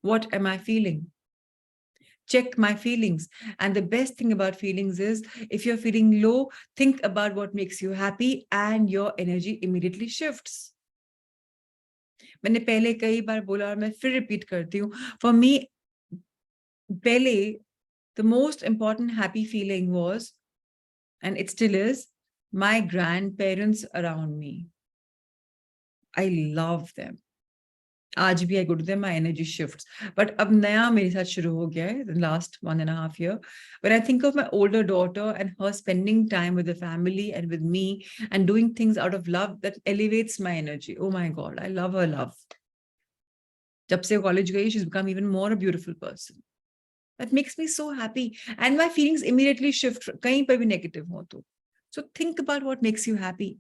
What am I feeling? Check my feelings. And the best thing about feelings is if you're feeling low, think about what makes you happy and your energy immediately shifts. मैंने पहले कई बार बोला और मैं फिर repeat करती हूँ. For me, पहले the most important happy feeling was, and it still is, my grandparents around me. I love them. आज भी I go to them, my energy shifts. But अब नया मेरे साथ शुरू हो गया है, the last 1.5 years. When I think of my older daughter and her spending time with the family and with me and doing things out of love, that elevates my energy. Oh my God, I love her love. जब से college गई, she's become even more a beautiful person. That makes me so happy. And my feelings immediately shift, कहीं पर भी negative हो तो. So think about what makes you happy.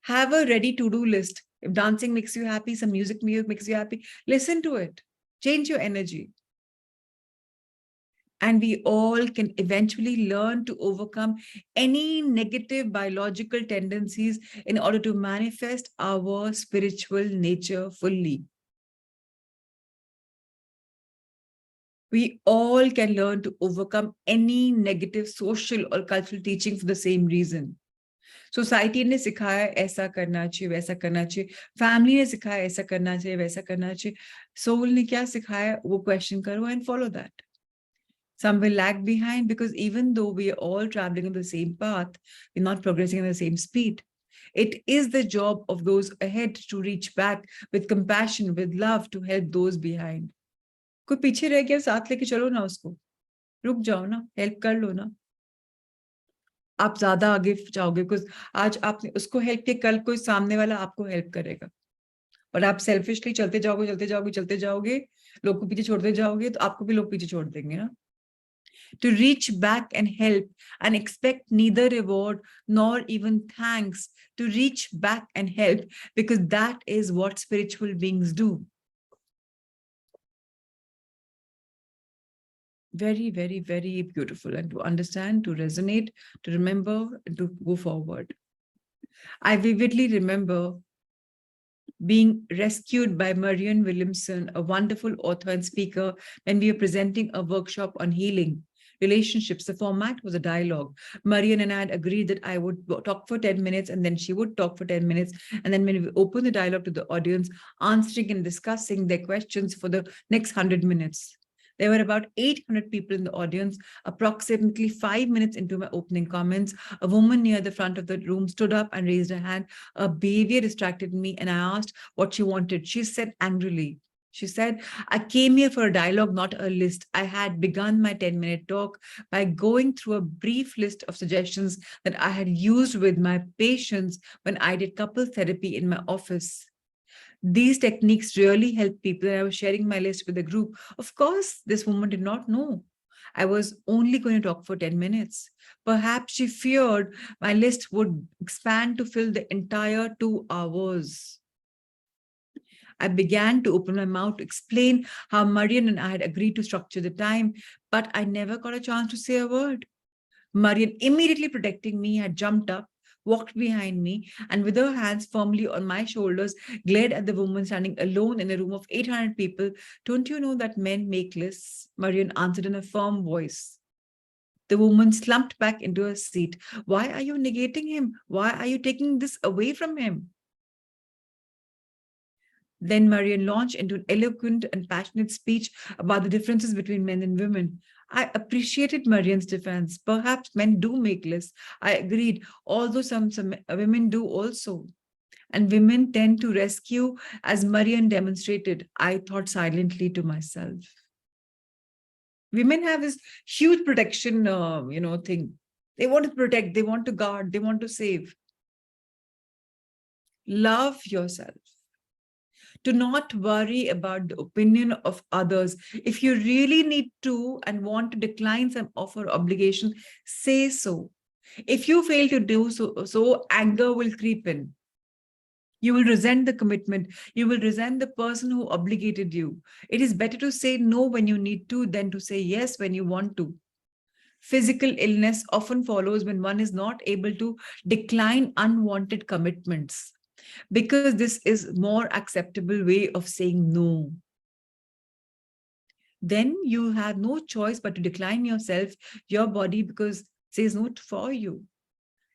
Have a ready to-do list. If dancing makes you happy, some music makes you happy, listen to it. Change your energy. And we all can eventually learn to overcome any negative biological tendencies in order to manifest our spiritual nature fully. We all can learn to overcome any negative social or cultural teaching for the same reason. Society ने सिखाया ऐसा करना चाहिए, वैसा करना चाहिए, family ने सिखाया ऐसा करना चाहिए, वैसा करना चाहिए, सोल ने क्या सिखाया वो क्वेश्चन करो and follow that. Some will lag behind because even though we are all traveling on the same path, we're not progressing at the same speed. It is the job of those ahead to reach back with compassion, with love to help those behind. कोई पीछे रह गया साथ लेके चलो ना उसको, रुक जाओ ना, हेल्प कर लो ना. आप ज्यादा आगे जाओगे बिकॉज आज आपने उसको हेल्प किया, कल कोई सामने वाला आपको हेल्प करेगा. और आप सेल्फिशली चलते जाओगे चलते जाओगे चलते जाओगे, लोग को पीछे छोड़ते जाओगे तो आपको भी लोग पीछे छोड़ देंगे ना. To reach back and help and expect neither reward nor even thanks, to reach back and help, because that is what spiritual beings do. Very, very, very beautiful, and to understand, to resonate, to remember, and to go forward. I vividly remember being rescued by Marianne Williamson, a wonderful author and speaker, when we were presenting a workshop on healing relationships. The format was a dialogue. Marianne and I had agreed that I would talk for 10 minutes and then she would talk for 10 minutes. And then when we opened the dialogue to the audience, answering and discussing their questions for the next 100 minutes. There were about 800 people in the audience. Approximately 5 minutes into my opening comments, a woman near the front of the room stood up and raised her hand. A behavior distracted me and I asked what she wanted. She said angrily, she said, I came here for a dialogue, not a list. I had begun my 10-minute talk by going through a brief list of suggestions that I had used with my patients when I did couple therapy in my office. These techniques really help people. And I was sharing my list with the group. Of course, this woman did not know I was only going to talk for 10 minutes. Perhaps she feared my list would expand to fill the entire 2 hours. I began to open my mouth to explain how Marian and I had agreed to structure the time, but I never got a chance to say a word. Marian, immediately protecting me, had jumped up, walked behind me, and with her hands firmly on my shoulders, glared at the woman standing alone in a room of 800 people. Don't you know that men make lists? Marian answered in a firm voice. The woman slumped back into her seat. Why are you negating him? Why are you taking this away from him? Then Marian launched into an eloquent and passionate speech about the differences between men and women. I appreciated Marian's defense. Perhaps men do make lists. I agreed, although some women do also. And women tend to rescue, as Marian demonstrated. I thought silently to myself. Women have this huge protection, thing. They want to protect, they want to guard, they want to save. Love yourself. Do not worry about the opinion of others. If you really need to and want to decline some offer or obligation, say so. If you fail to do so, anger will creep in. You will resent the commitment. You will resent the person who obligated you. It is better to say no when you need to than to say yes when you want to. Physical illness often follows when one is not able to decline unwanted commitments, because this is more acceptable way of saying no. Then you have no choice but to decline yourself, your body, because it says no for you.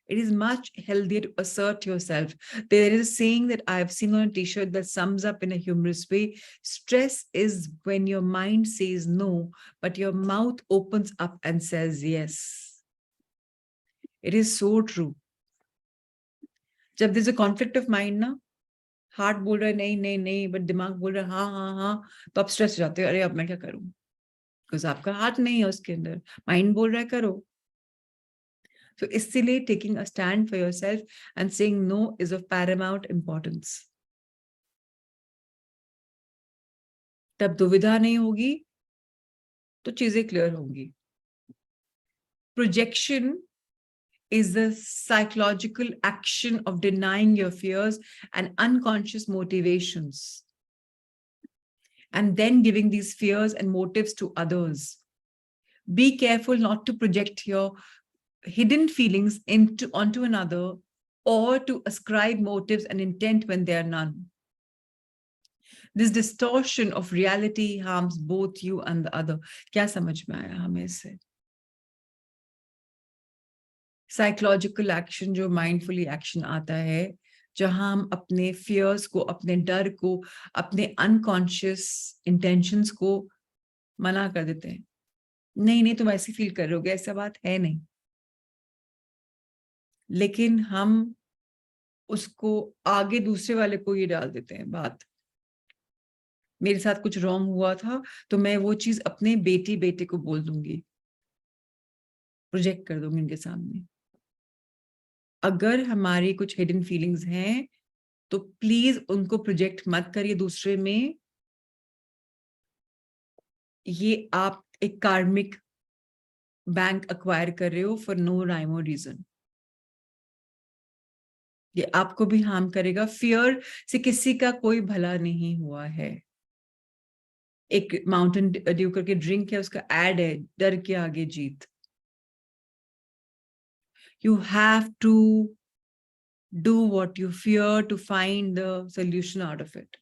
It is much healthier to assert yourself. There is a saying that I have seen on a t-shirt that sums up in a humorous way. Stress is when your mind says no, but your mouth opens up and says yes. It is so true. जब there's a conflict of mind ना, heart बोल रहा है नहीं नहीं नहीं, but दिमाग बोल रहा है हाँ हाँ हाँ, तो आप स्ट्रेस हो जाते हो, अरे अब मैं क्या करूं, बिकॉज आपका हार्ट नहीं है उसके अंदर, माइंड बोल रहा है करो. So इसलिए taking a stand for yourself and saying no is of paramount importance. तब दुविधा नहीं होगी तो चीजें क्लियर होंगी. Projection is the psychological action of denying your fears and unconscious motivations, and then giving these fears and motives to others. Be careful not to project your hidden feelings onto another, or to ascribe motives and intent when there are none. This distortion of reality harms both you and the other. क्या समझ में आया हमें इससे? Psychological action जो mindfully action आता है, जहां हम अपने फियर्स को, अपने डर को, अपने अनकॉन्शियस इंटेंशंस को मना कर देते हैं। नहीं नहीं, तुम ऐसे फील कर रहे होगे, ऐसा बात है नहीं। लेकिन हम उसको आगे दूसरे वाले को ये डाल देते हैं बात। मेरे साथ कुछ रॉन्ग हुआ था तो मैं वो चीज अपने बेटी बेटे को बोल दूंगी, प्रोजेक्ट कर दूंगी उनके सामने। अगर हमारी कुछ हिडन फीलिंग्स हैं तो प्लीज उनको प्रोजेक्ट मत करिए दूसरे में। ये आप एक कार्मिक बैंक अक्वायर कर रहे हो फॉर नो राइम और रीजन। ये आपको भी हार्म करेगा। फियर से किसी का कोई भला नहीं हुआ है। एक माउंटेन ड्यू करके ड्रिंक है, उसका एड है, डर के आगे जीत। You have to do what you fear to find the solution out of it.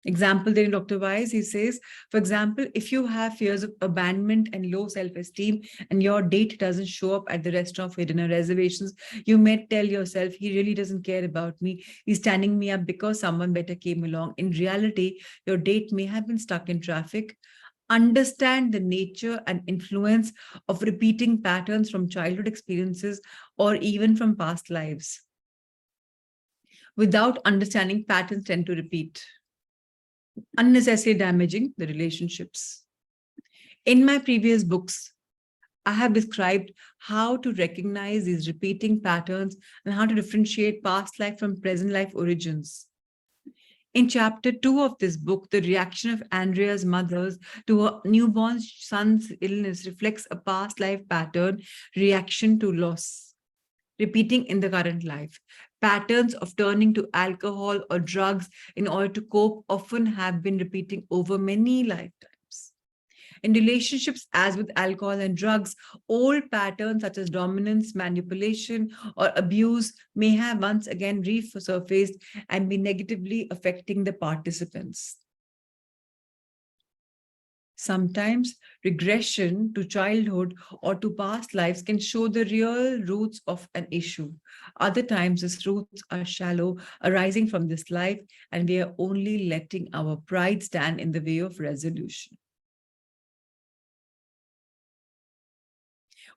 Example there in Dr. Wise, he says, for example, if you have fears of abandonment and low self-esteem and your date doesn't show up at the restaurant for dinner reservations, you may tell yourself, he really doesn't care about me. He's standing me up because someone better came along. In reality, your date may have been stuck in traffic. Understand the nature and influence of repeating patterns from childhood experiences or even from past lives. Without understanding, patterns tend to repeat, unnecessarily damaging the relationships. In my previous books, I have described how to recognize these repeating patterns and how to differentiate past life from present life origins. In chapter 2 of this book, the reaction of Andrea's mother to her newborn son's illness reflects a past life pattern reaction to loss, repeating in the current life. Patterns of turning to alcohol or drugs in order to cope often have been repeating over many lifetimes. In relationships, as with alcohol and drugs, old patterns such as dominance, manipulation, or abuse may have once again resurfaced and be negatively affecting the participants. Sometimes regression to childhood or to past lives can show the real roots of an issue. Other times, these roots are shallow, arising from this life, and we are only letting our pride stand in the way of resolution.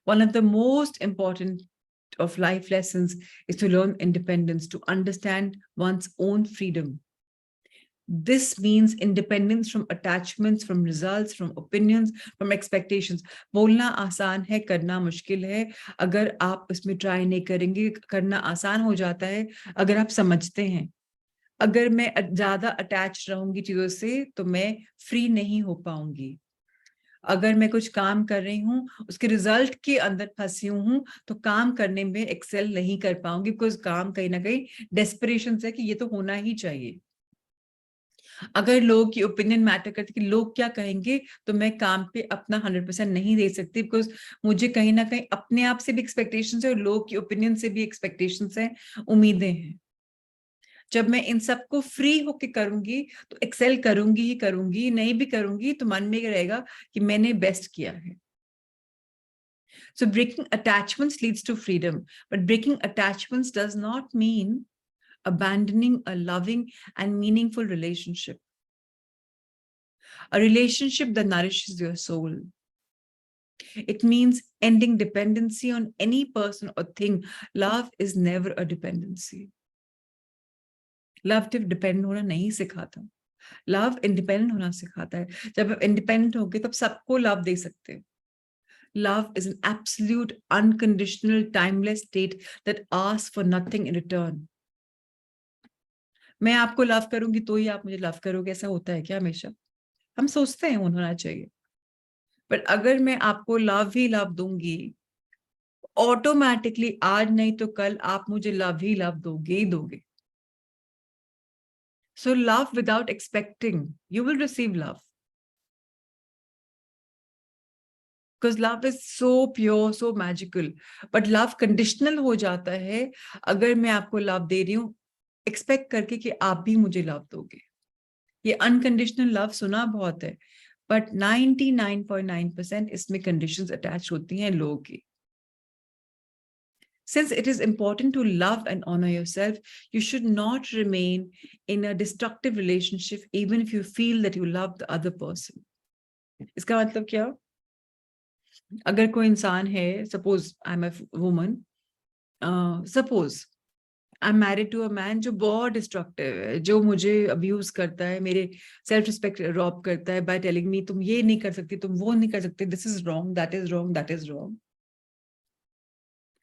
One of the most important of life lessons is to learn independence, to understand one's own freedom. This means independence from attachments, from results, from opinions, from expectations. बोलना आसान है, करना मुश्किल है। अगर आप इसमें try नहीं करेंगे, करना आसान हो जाता है अगर आप समझते हैं। अगर मैं ज्यादा अटैच रहूंगी चीजों से तो मैं फ्री नहीं हो पाऊंगी। अगर मैं कुछ काम कर रही हूँ, उसके रिजल्ट के अंदर फंसी हूँ, तो काम करने में एक्सेल नहीं कर पाऊंगी, बिकॉज काम कहीं ना कहीं डेस्परेशन से कि ये तो होना ही चाहिए। अगर लोगों की ओपिनियन मैटर करती कि लोग क्या कहेंगे, तो मैं काम पे अपना 100% नहीं दे सकती, बिकॉज मुझे कहीं ना कहीं अपने आप से भी एक्सपेक्टेशंस है और लोगों की ओपिनियन से भी एक्सपेक्टेशंस है, उम्मीदें हैं। जब मैं इन सबको फ्री होके करूंगी तो एक्सेल करूंगी ही करूंगी, नहीं भी करूंगी तो मन में रहेगा कि मैंने बेस्ट किया है। So breaking attachments leads to freedom, but breaking attachments does not mean abandoning a loving and meaningful relationship. A relationship that nourishes your soul. It means ending dependency on any person or thing. Love is never a dependency. Love depend होना नहीं सिखाता. Love independent होना सिखाता है. जब आप independent होगे तब सबको love दे सकते हैं. Love is an absolute, unconditional, timeless state that asks for nothing in return. मैं आपको लव करूंगी तो ही आप मुझे लव करोगे, ऐसा होता है क्या हमेशा? हम सोचते हैं होना चाहिए, पर अगर मैं आपको लव ही लव दूंगी, ऑटोमेटिकली आज नहीं तो कल आप मुझे लव ही लव दोगे ही दोगे. So love without expecting, you will receive love, because love is so pure, so magical. But love conditional हो जाता है अगर मैं आपको लव दे रही हूं एक्सपेक्ट करके कि आप भी मुझे लव दोगे. ये अनकंडीशनल लव सुना बहुत है, बट 99.9% इसमें कंडीशंस अटैच होती हैं लोगों की. Since it is important to love and honor yourself, you should not remain in a destructive relationship even if you feel that you love the other person. इसका मतलब क्या? अगर कोई इंसान है, suppose I'm a woman, suppose I am married to a man जो बहुत destructive है, जो मुझे अब्यूज करता है, मेरे सेल्फ रिस्पेक्ट रॉब करता है बाय टेलिंग मी तुम ये नहीं कर सकती, तुम वो नहीं कर सकती, this is wrong, that is wrong, that is wrong.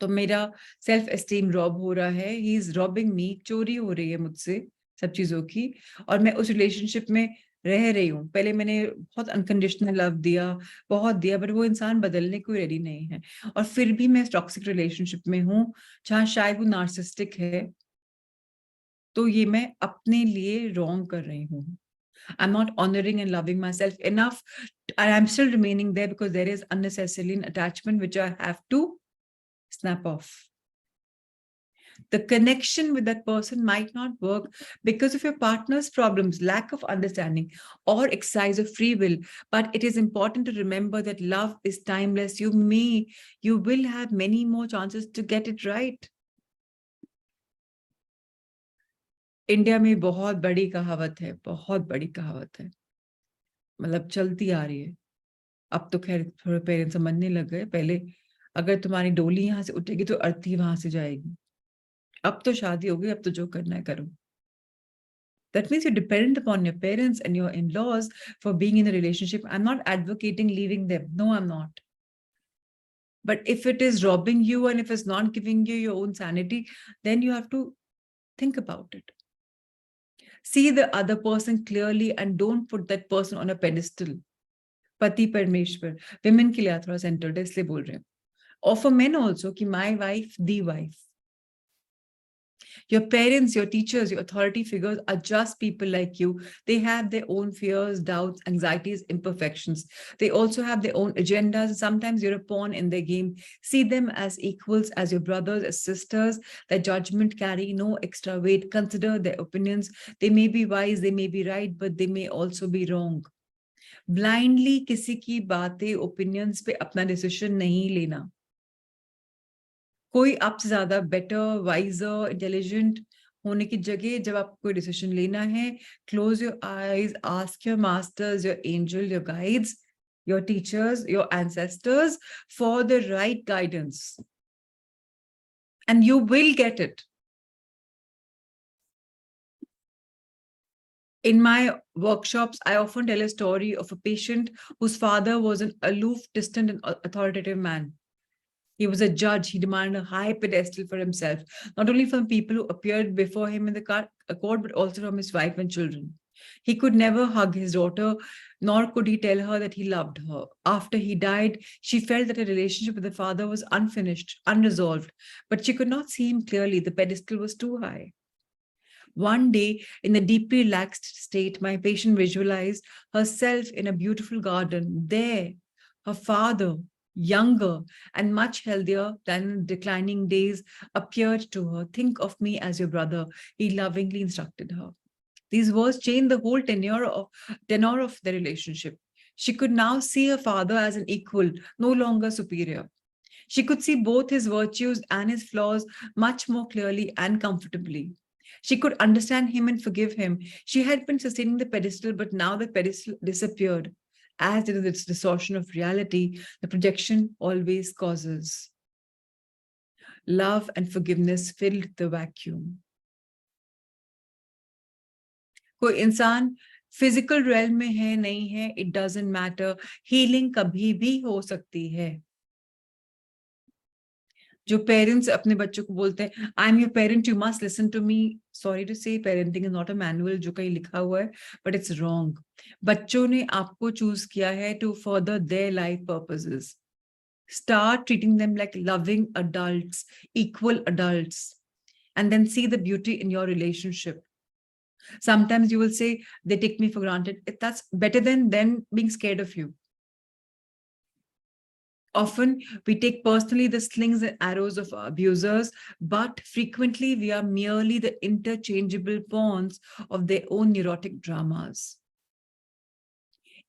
तो मेरा सेल्फ एस्टीम रॉब हो रहा है, ही इज रॉबिंग मी, चोरी हो रही है मुझसे सब चीजों की. और मैं उस रिलेशनशिप में रह रही हूँ. पहले मैंने बहुत अनकंडीशनल लव दिया, बहुत दिया, बट वो इंसान बदलने को रेडी नहीं है. और फिर भी मैं टॉक्सिक रिलेशनशिप में हूँ जहाँ शायद वो नार्सिस्टिक है. तो ये मैं अपने लिए रॉन्ग कर रही हूँ. I'm not honoring and loving myself enough, and I'm still remaining there because there is unnecessarily an attachment which I have to snap off. The connection with that person might not work because of your partner's problems, lack of understanding, or exercise of free will. But it is important to remember that love is timeless. You will have many more chances to get it right. India में बहुत बड़ी कहावत है, बहुत बड़ी कहावत है, मतलब चलती आ रही है. अब तो खैर थोड़े पेरेंट्स समझने लग गए. पहले अगर तुम्हारी डोली यहाँ से उठेगी तो अर्थी वहां से जाएगी. अब तो शादी हो गई, अब तो जो करना है करो. That means you're dependent upon your parents and your in-laws for being in a relationship. I'm not advocating leaving them. No, I'm not. But if it is robbing you and if it's not giving you your own sanity, then you have to think about it. See the other person clearly and don't put that person on a pedestal. पति परमेश्वर, women के लिए थोड़ा centered है इसलिए बोल रहे हैं. Or for men also, कि my wife, the wife. Your parents, your teachers, your authority figures are just people like you. They have their own fears, doubts, anxieties, imperfections. They also have their own agendas. Sometimes you're a pawn in their game. See them as equals, as your brothers, as sisters. Their judgment carry no extra weight. Consider their opinions. They may be wise, they may be right, but they may also be wrong. Blindly किसी की बातें, opinions पे अपना decision नहीं लेना. कोई आपसे ज्यादा बेटर, वाइजर, इंटेलिजेंट होने की जगह जब आपको कोई डिसीजन लेना है, close your eyes, ask your masters, your angel, your guides, your teachers, your ancestors for the right guidance, and you will get it. In my workshops, I often tell a story of a patient whose father was an aloof, distant, and authoritative man. He was a judge. He demanded a high pedestal for himself, not only from people who appeared before him in the court, but also from his wife and children. He could never hug his daughter, nor could he tell her that he loved her. After he died, she felt that her relationship with the father was unfinished, unresolved, but she could not see him clearly. The pedestal was too high. One day, in a deeply relaxed state, my patient visualized herself in a beautiful garden. There, her father, younger and much healthier than in declining days, appeared to her. Think of me as your brother, he lovingly instructed her. These words changed the whole tenor of the relationship. She could now see her father as an equal, no longer superior. She could see both his virtues and his flaws much more clearly and comfortably. She could understand him and forgive him. She had been sustaining the pedestal, but now the pedestal disappeared. As it is its distortion of reality, the projection always causes. Love and forgiveness filled the vacuum. कोई इंसान physical realm में है नहीं है, it doesn't matter. Healing कभी भी हो सकती है. जो पेरेंट्स अपने बच्चों को बोलते हैं, I am your parent, you must listen to me. Sorry to say, parenting is not a manual जो कहीं लिखा हुआ है, बट इट्स रॉन्ग. बच्चों ने आपको चूज किया है to further their life purposes. Start treating them like loving adults, equal adults, and then see the beauty in your relationship. Sometimes you will say they take me for granted. That's better than being scared of you. Often we take personally the slings and arrows of abusers, but frequently we are merely the interchangeable pawns of their own neurotic dramas.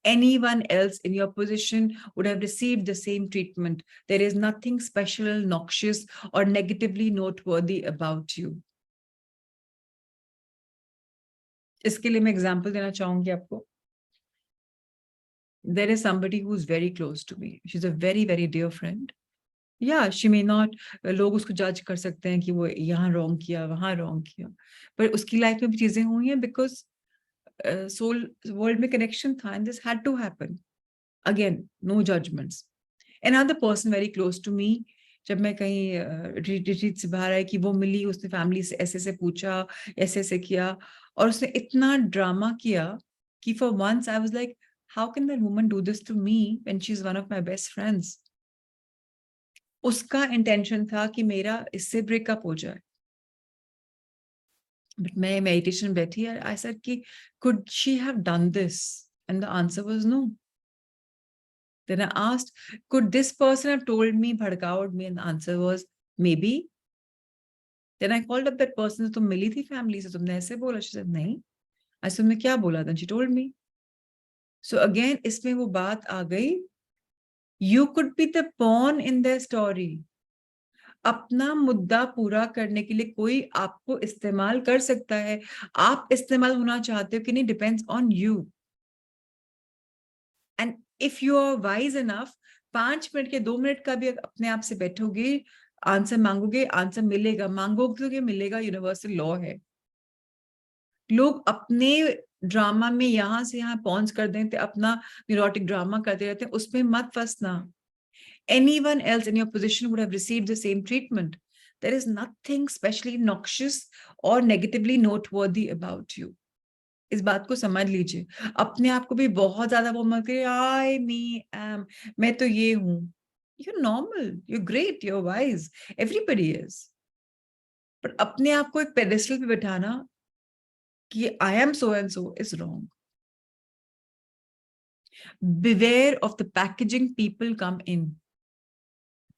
Anyone else in your position would have received the same treatment. There is nothing special, noxious, or negatively noteworthy about you. इसके लिए मैं example देना चाहूंगी आपको. There is somebody who's very close to me. She's a very, very dear friend. Yeah, she may not, लोग उसको जज कर सकते हैं कि वो यहाँ रॉन्ग किया, वहाँ रॉन्ग किया, पर उसकी लाइफ में भी चीजें हुई हैं बिकॉज सोल वर्ल्ड में कनेक्शन था and this had to happen. Again, no judgments. Another person very close to me, जब मैं कहीं रिट्रीट से बाहर आई कि वो मिली, उसने फैमिली से ऐसे से पूछा, ऐसे ऐसे किया, और उसने इतना ड्रामा किया कि for once I was like, how can that woman do this to me when she is one of my best friends. उसका इंटेंशन था कि मेरा इससे ब्रेकअप हो जाए. बट मैं मेडिटेशन बैठी, आई सेड कि could she have done this, and the answer was no. Then I asked, could this person have told me, bhadkaoed me? And the answer was, maybe. Then I called up that person, तुम मिली थी family से, तुमने ऐसे बोला? She said, नहीं. I said, तुमने क्या बोला? Then she told me. So again, इसमें वो बात आ गई, you could be the pawn in their story. अपना मुद्दा पूरा करने के लिए कोई आपको इस्तेमाल कर सकता है. आप इस्तेमाल होना चाहते हो कि नहीं, depends on you. And if you are wise enough, 5 minute के 2 मिनट का भी अपने आप से बैठोगे, आंसर मांगोगे, आंसर मिलेगा. मांगोगे, मिलेगा, यूनिवर्सल लॉ है. लोग अपने ड्रामा में यहां से यहां पहुंच कर देते, अपना न्यूरोटिक ड्रामा करते रहते हैं, उसमें मत फंसना. Anyone else in your position would have received the same treatment. There is nothing specially noxious or negatively noteworthy about you. इस बात को समझ लीजिए. अपने आप को भी बहुत ज्यादा वो मत करिए, आई मी एम, मैं तो ये हूं. You're normal, you're great, you're wise, everybody is. पर अपने आप को एक पेडेस्टल पे बैठाना कि I am so and so is wrong. Beware of the packaging people come in.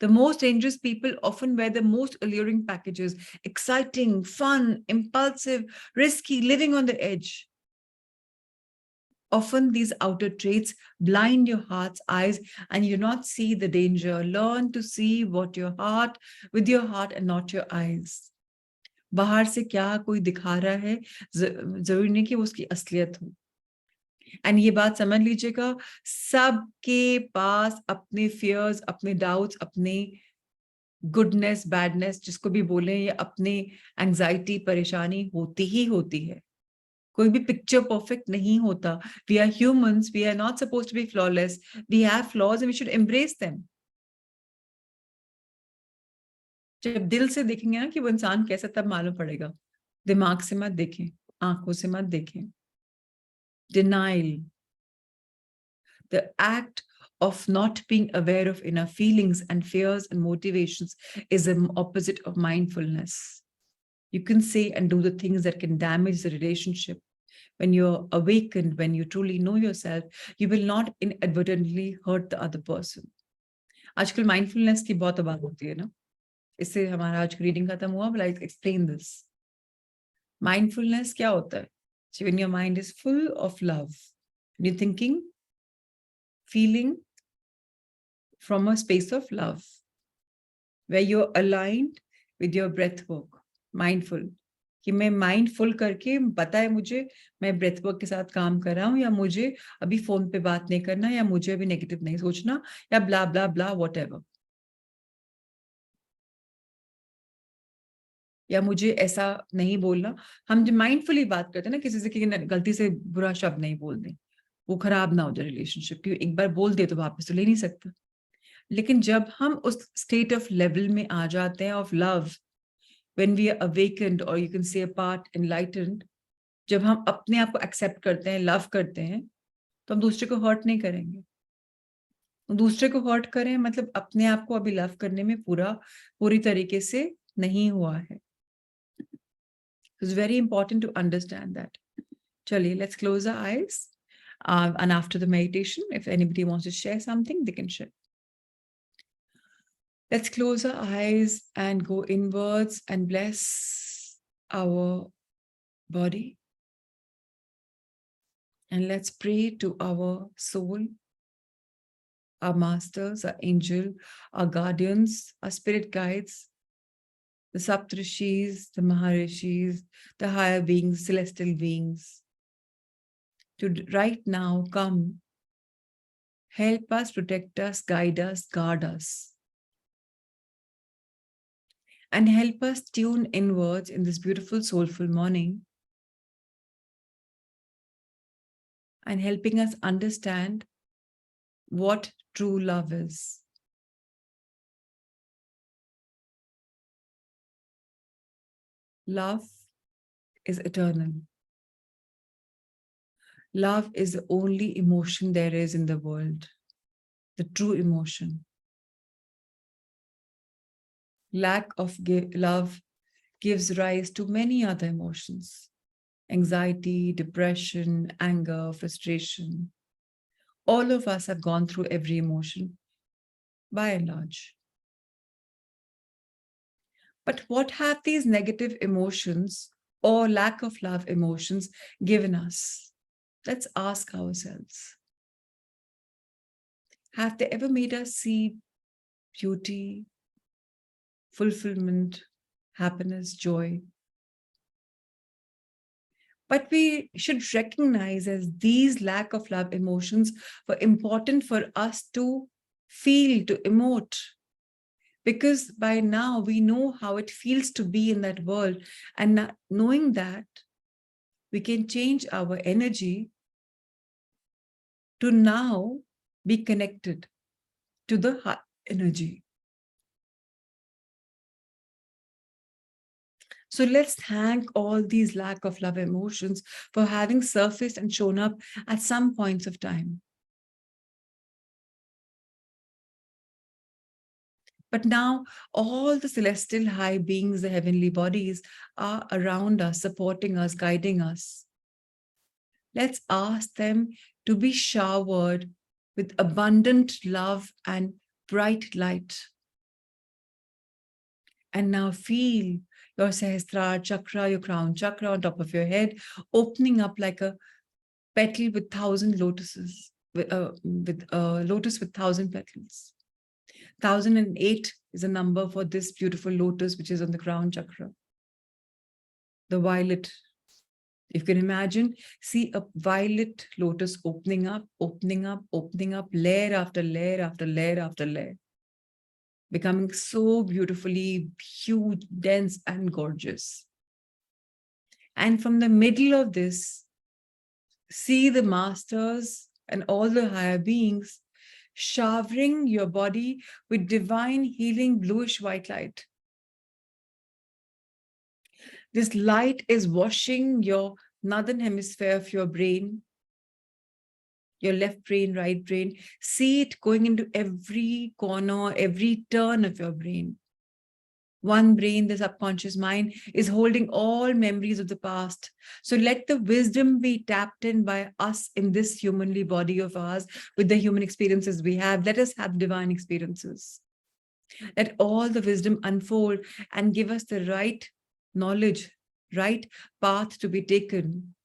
The most dangerous people often wear the most alluring packages: exciting, fun, impulsive, risky, living on the edge. Often these outer traits blind your heart's eyes and you do not see the danger. Learn to see what your heart, with your heart and not your eyes. बाहर से क्या कोई दिखा रहा है, जरूरी नहीं कि वो उसकी असलियत हो. एंड ये बात समझ लीजिएगा, सबके पास अपने फियर्स, अपने डाउट्स, अपने गुडनेस, बैडनेस, जिसको भी बोले, या अपने एंजाइटी, परेशानी होती ही होती है. कोई भी पिक्चर परफेक्ट नहीं होता. We are humans, we are not supposed to be flawless. We have flaws and we should embrace them. जब दिल से देखेंगे ना कि वो इंसान कैसा, तब मालूम पड़ेगा. दिमाग से मत देखें, आंखों से मत देखें. Denial, the act of not being aware of inner feelings and fears and motivations, is the opposite of mindfulness. You can say and do the things that can damage the relationship. When you're awakened, when you truly know yourself, you will not inadvertently hurt the other person. आजकल mindfulness की बहुत बात होती है ना, इससे हमारा आज रीडिंग खत्म हुआ. But I'll explain this. Mindfulness क्या होता है? So when your mind is full of love, when you're thinking, feeling from a space of love, where you're aligned with your breath work, mindful, कि मैं mindful करके पता है मुझे, मैं breath work के साथ काम कर रहा हूँ, या मुझे अभी फोन पे बात नहीं करना, या मुझे अभी नेगेटिव नहीं सोचना, या ब्ला ब्ला ब्ला whatever, या मुझे ऐसा नहीं बोलना. हम जब माइंडफुली बात करते हैं ना, किसी से कि गलती से बुरा शब्द नहीं बोल दें, वो खराब ना हो जाए रिलेशनशिप, क्योंकि एक बार बोल दे तो वापस तो ले नहीं सकता. लेकिन जब हम उस स्टेट ऑफ लेवल में आ जाते हैं of love, when we are awakened, or you can say apart, enlightened, जब हम अपने आप को एक्सेप्ट करते हैं, लव करते हैं, तो हम दूसरे को हर्ट नहीं करेंगे. दूसरे को हर्ट करें मतलब अपने आप को अभी लव करने में पूरी तरीके से नहीं हुआ है. It's very important to understand that. चलिए, let's close our eyes. And after the meditation, if anybody wants to share something, they can share. Let's close our eyes and go inwards and bless our body. And let's pray to our soul, our masters, our angel, our guardians, our spirit guides, the Saptrishis, the Maharishis, the higher beings, celestial beings, to right now come, help us, protect us, guide us, guard us, and help us tune inwards in this beautiful, soulful morning, and helping us understand what true love is. Love is eternal. Love is the only emotion there is in the world, the true emotion. Lack of love gives rise to many other emotions: anxiety, depression, anger, frustration. All of us have gone through every emotion, by and large. But what have these negative emotions or lack of love emotions given us? Let's ask ourselves. Have they ever made us see beauty, fulfillment, happiness, joy? But we should recognize as these lack of love emotions were important for us to feel, to emote. Because by now we know how it feels to be in that world. And knowing that, we can change our energy to now be connected to the high energy. So let's thank all these lack of love emotions for having surfaced and shown up at some points of time. But now all the celestial high beings, the heavenly bodies, are around us, supporting us, guiding us. Let's ask them to be showered with abundant love and bright light. And now feel your Sahasrara chakra, your crown chakra on top of your head, opening up like a petal with 1,000 lotuses, with lotus with 1,000 petals. 1,008 is a number for this beautiful lotus, which is on the crown chakra. The violet. If you can imagine, see a violet lotus opening up, opening up, opening up, layer after layer after layer after layer, becoming so beautifully huge, dense, and gorgeous. And from the middle of this, see the masters and all the higher beings showering your body with divine healing bluish white light. This light is washing your northern hemisphere of your brain, your left brain, right brain. See it going into every corner, every turn of your brain. One brain, the subconscious mind, is holding all memories of the past. So let the wisdom be tapped in by us in this humanly body of ours with the human experiences we have. Let us have divine experiences. Let all the wisdom unfold and give us the right knowledge, right path to be taken.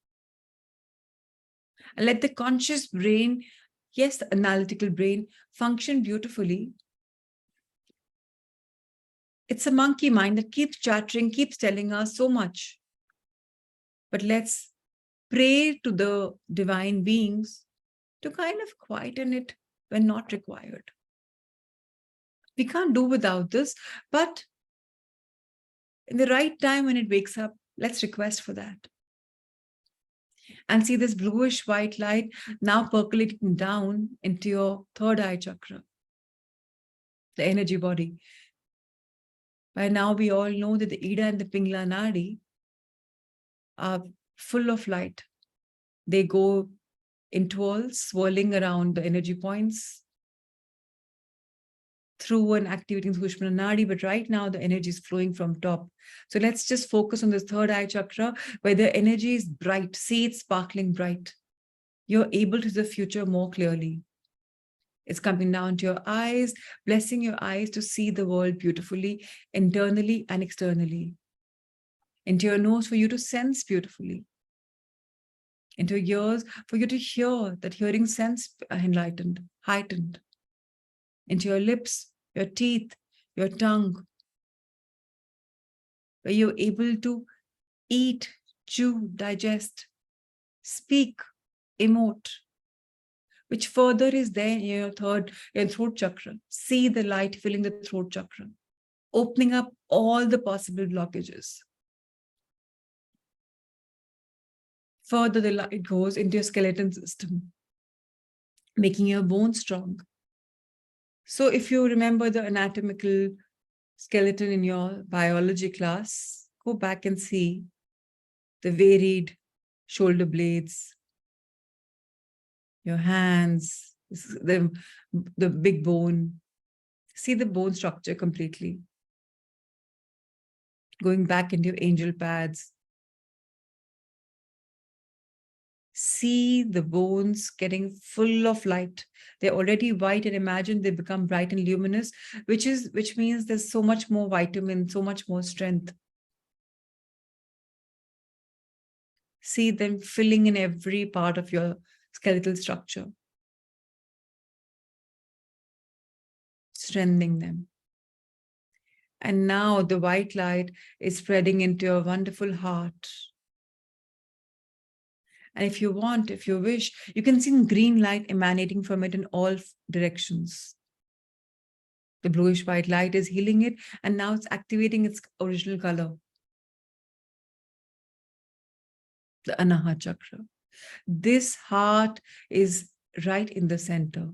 And let the conscious brain, yes, the analytical brain, function beautifully. It's a monkey mind that keeps chattering, keeps telling us so much. But let's pray to the divine beings to kind of quieten it when not required. We can't do without this, but in the right time when it wakes up, let's request for that. And see this bluish white light now percolating down into your third eye chakra, the energy body. By now, we all know that the Ida and the Pingla Nadi are full of light. They go in twirls, swirling around the energy points through and activating Sushmana Nadi, but right now the energy is flowing from top. So let's just focus on this third eye chakra where the energy is bright. See it sparkling bright. You're able to see the future more clearly. It's coming down to your eyes, blessing your eyes to see the world beautifully, internally and externally. Into your nose for you to sense beautifully. Into your ears for you to hear, that hearing sense enlightened, heightened. Into your lips, your teeth, your tongue, where you're able to eat, chew, digest, speak, emote, which further is there in your throat chakra. See the light filling the throat chakra, opening up all the possible blockages. Further, the light goes into your skeleton system, making your bones strong. So if you remember the anatomical skeleton in your biology class, go back and see the varied shoulder blades, your hands, the big bone. See the bone structure completely. Going back into your angel pads. See the bones getting full of light. They're already white, and imagine they become bright and luminous, which means there's so much more vitamin, so much more strength. See them filling in every part of your skeletal structure, strengthening them. And now the white light is spreading into your wonderful heart. And if you want, if you wish, you can see green light emanating from it in all directions. The bluish white light is healing it, and now it's activating its original color, the Anahata chakra. This heart is right in the center.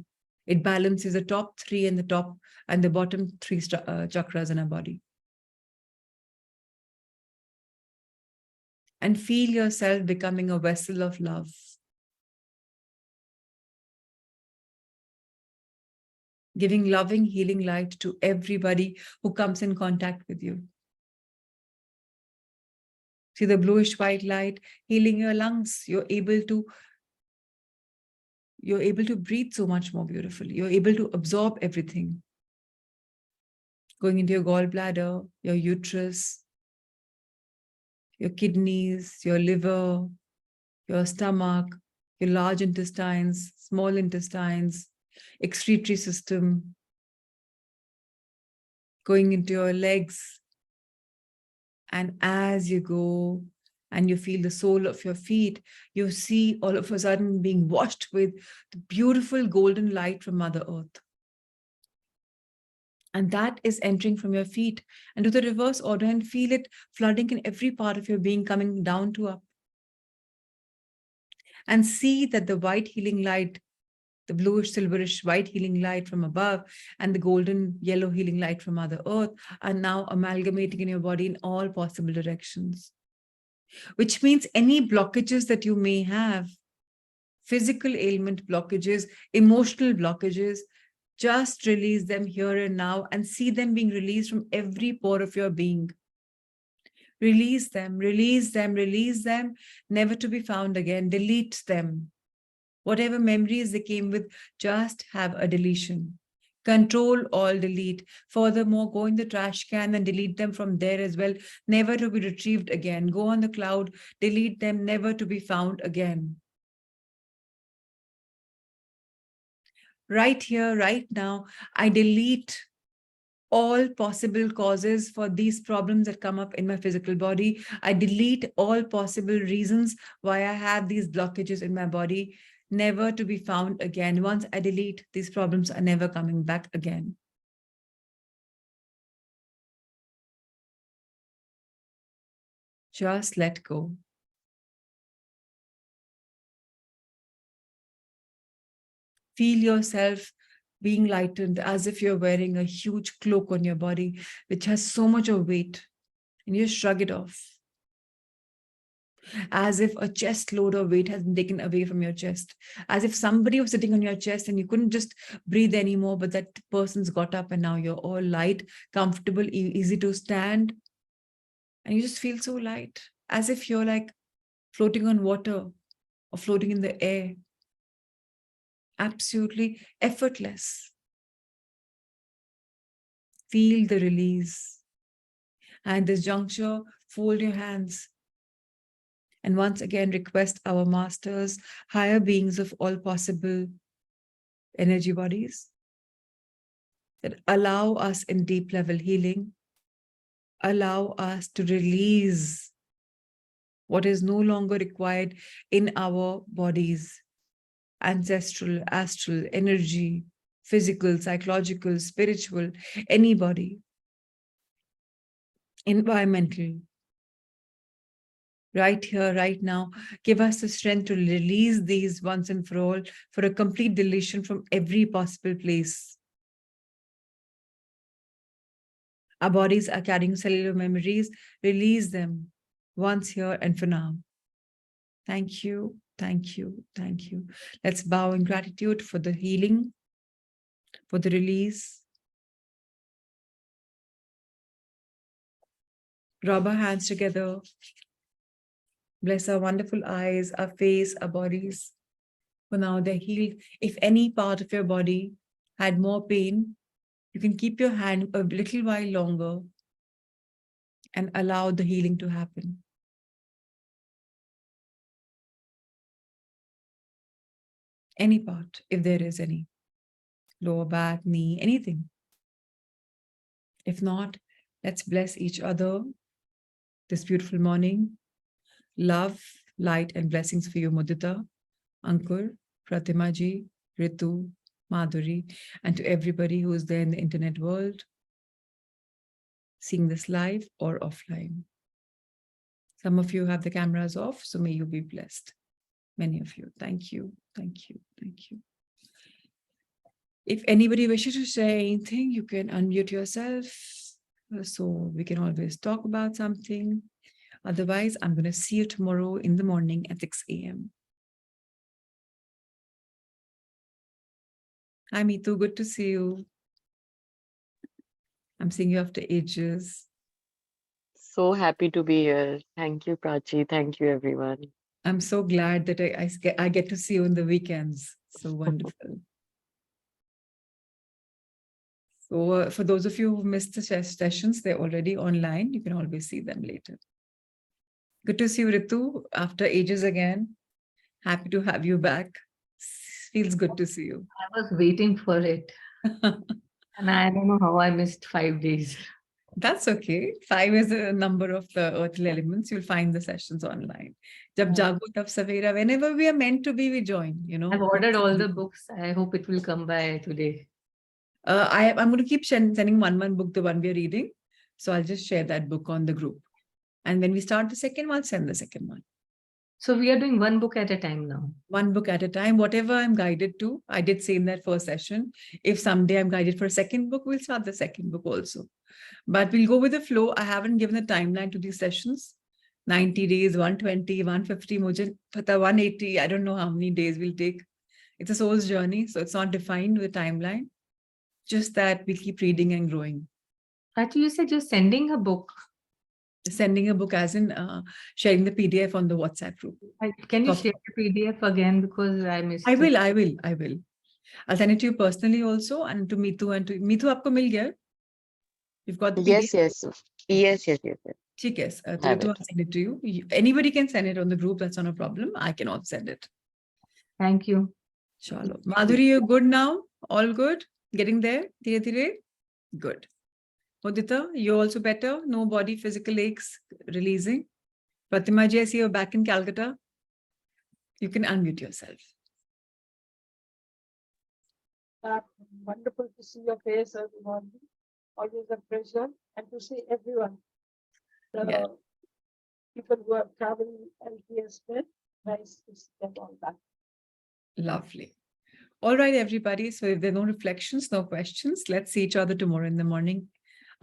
It balances the top three and the bottom three chakras in our body. And feel yourself becoming a vessel of love. Giving loving, healing light to everybody who comes in contact with you. See the bluish white light healing your lungs. You're able to breathe so much more beautifully. You're able to absorb everything. Going into your gallbladder, your uterus, your kidneys, your liver, your stomach, your large intestines, small intestines, excretory system, going into your legs. And as you go and you feel the sole of your feet, you see all of a sudden being washed with the beautiful golden light from Mother Earth. And that is entering from your feet and do the reverse order and feel it flooding in every part of your being, coming down to up. And see that the white healing light, the bluish, silverish, white healing light from above and the golden yellow healing light from Mother Earth are now amalgamating in your body in all possible directions. Which means any blockages that you may have, physical ailment blockages, emotional blockages, just release them here and now and see them being released from every pore of your being. Release them, release them, release them, never to be found again. Delete them. Whatever memories they came with, just have a deletion. Control, all, delete. Furthermore, go in the trash can and delete them from there as well, never to be retrieved again. Go on the cloud, delete them, never to be found again. Right here, right now, I delete all possible causes for these problems that come up in my physical body. I delete all possible reasons why I have these blockages in my body, never to be found again. Once I delete, these problems are never coming back again. Just let go. Feel yourself being lightened as if you're wearing a huge cloak on your body, which has so much of weight, and you shrug it off. As if a chest load of weight has been taken away from your chest, as if somebody was sitting on your chest and you couldn't just breathe anymore, but that person's got up and now you're all light, comfortable, easy to stand. And you just feel so light, as if you're like floating on water or floating in the air. absolutely effortless. Feel the release. And this juncture, fold your hands. And once again, request our masters, higher beings of all possible energy bodies that allow us in deep level healing, allow us to release what is no longer required in our bodies, ancestral, astral, energy, physical, psychological, spiritual, anybody, environmental, right here, right now. Give us the strength to release these once and for all, for a complete deletion from every possible place. Our bodies are carrying cellular memories. Release them once, here, and for now. Thank you, thank you, thank you. Let's bow in gratitude for the healing, for the release. Rub our hands together. Bless our wonderful eyes, our face, our bodies. For now, they're healed. If any part of your body had more pain, you can keep your hand a little while longer and allow the healing to happen. Any part, if there is any. Lower back, knee, anything. If not, let's bless each other this beautiful morning. Love, light, and blessings for you, Mudita, Ankur, Pratima ji, Ritu, Madhuri, and to everybody who is there in the internet world, seeing this live or offline. Some of you have the cameras off, so may you be blessed. Many of you. Thank you, thank you, thank you. If anybody wishes to say anything, you can unmute yourself, so we can always talk about something. Otherwise, I'm going to see you tomorrow in the morning at 6 a.m. Hi, Mitu. Good to see you. I'm seeing you after ages. So happy to be here. Thank you, Prachi. Thank you, everyone. I'm so glad that I get to see you on the weekends. So wonderful. So for those of you who missed the sessions, they're already online. You can always see them later. Good to see you, Ritu, after ages again. Happy to have you back. Feels good to see you. I was waiting for it. And I don't know how I missed 5 days. That's okay. 5 is the number of the earthly elements. You'll find the sessions online. Jab jago tab savera. Whenever we are meant to be, we join, you know. I've ordered all the books. I hope it will come by today. I'm going to keep sending one book, the one we are reading. So I'll just share that book on the group. And when we start the second one, send the second one. So we are doing one book at a time now. One book at a time, whatever I'm guided to. I did say in that first session, if someday I'm guided for a second book, we'll start the second book also. But we'll go with the flow. I haven't given a timeline to these sessions. 90 days, 120, 150, 180. I don't know how many days we'll take. It's a soul's journey, so it's not defined with a timeline. Just that we keep reading and growing. Prachi, you said you're sending a book. Sending a book as in sharing the PDF on the WhatsApp group. Can you share the PDF again, because I missed I will. it. I'll send it to you personally also, and to Mitu and to Mitu. Aapko mil gaya? You've got the Yes, PDF? yes. ठीक है, तो Have Ritu, it. I'll send it to you. Anybody can send it on the group. That's not a problem. I can also send it. Thank you. Chalo. Madhuri, you're good now? All good? Getting there? Dhire dhire? Good. Mudita, you're also better? No body physical aches releasing? Pratima ji, I see you're back in Calcutta. You can unmute yourself. Wonderful to see your face, everyone. Always a pleasure, and to see everyone. The people who have traveled LTS with, nice to see them all back. Lovely. All right, everybody. So if there are no reflections, no questions, let's see each other tomorrow in the morning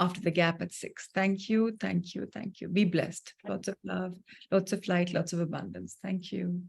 after the gap at 6. Thank you, thank you, thank you. Be blessed. Lots of love, lots of light, lots of abundance. Thank you.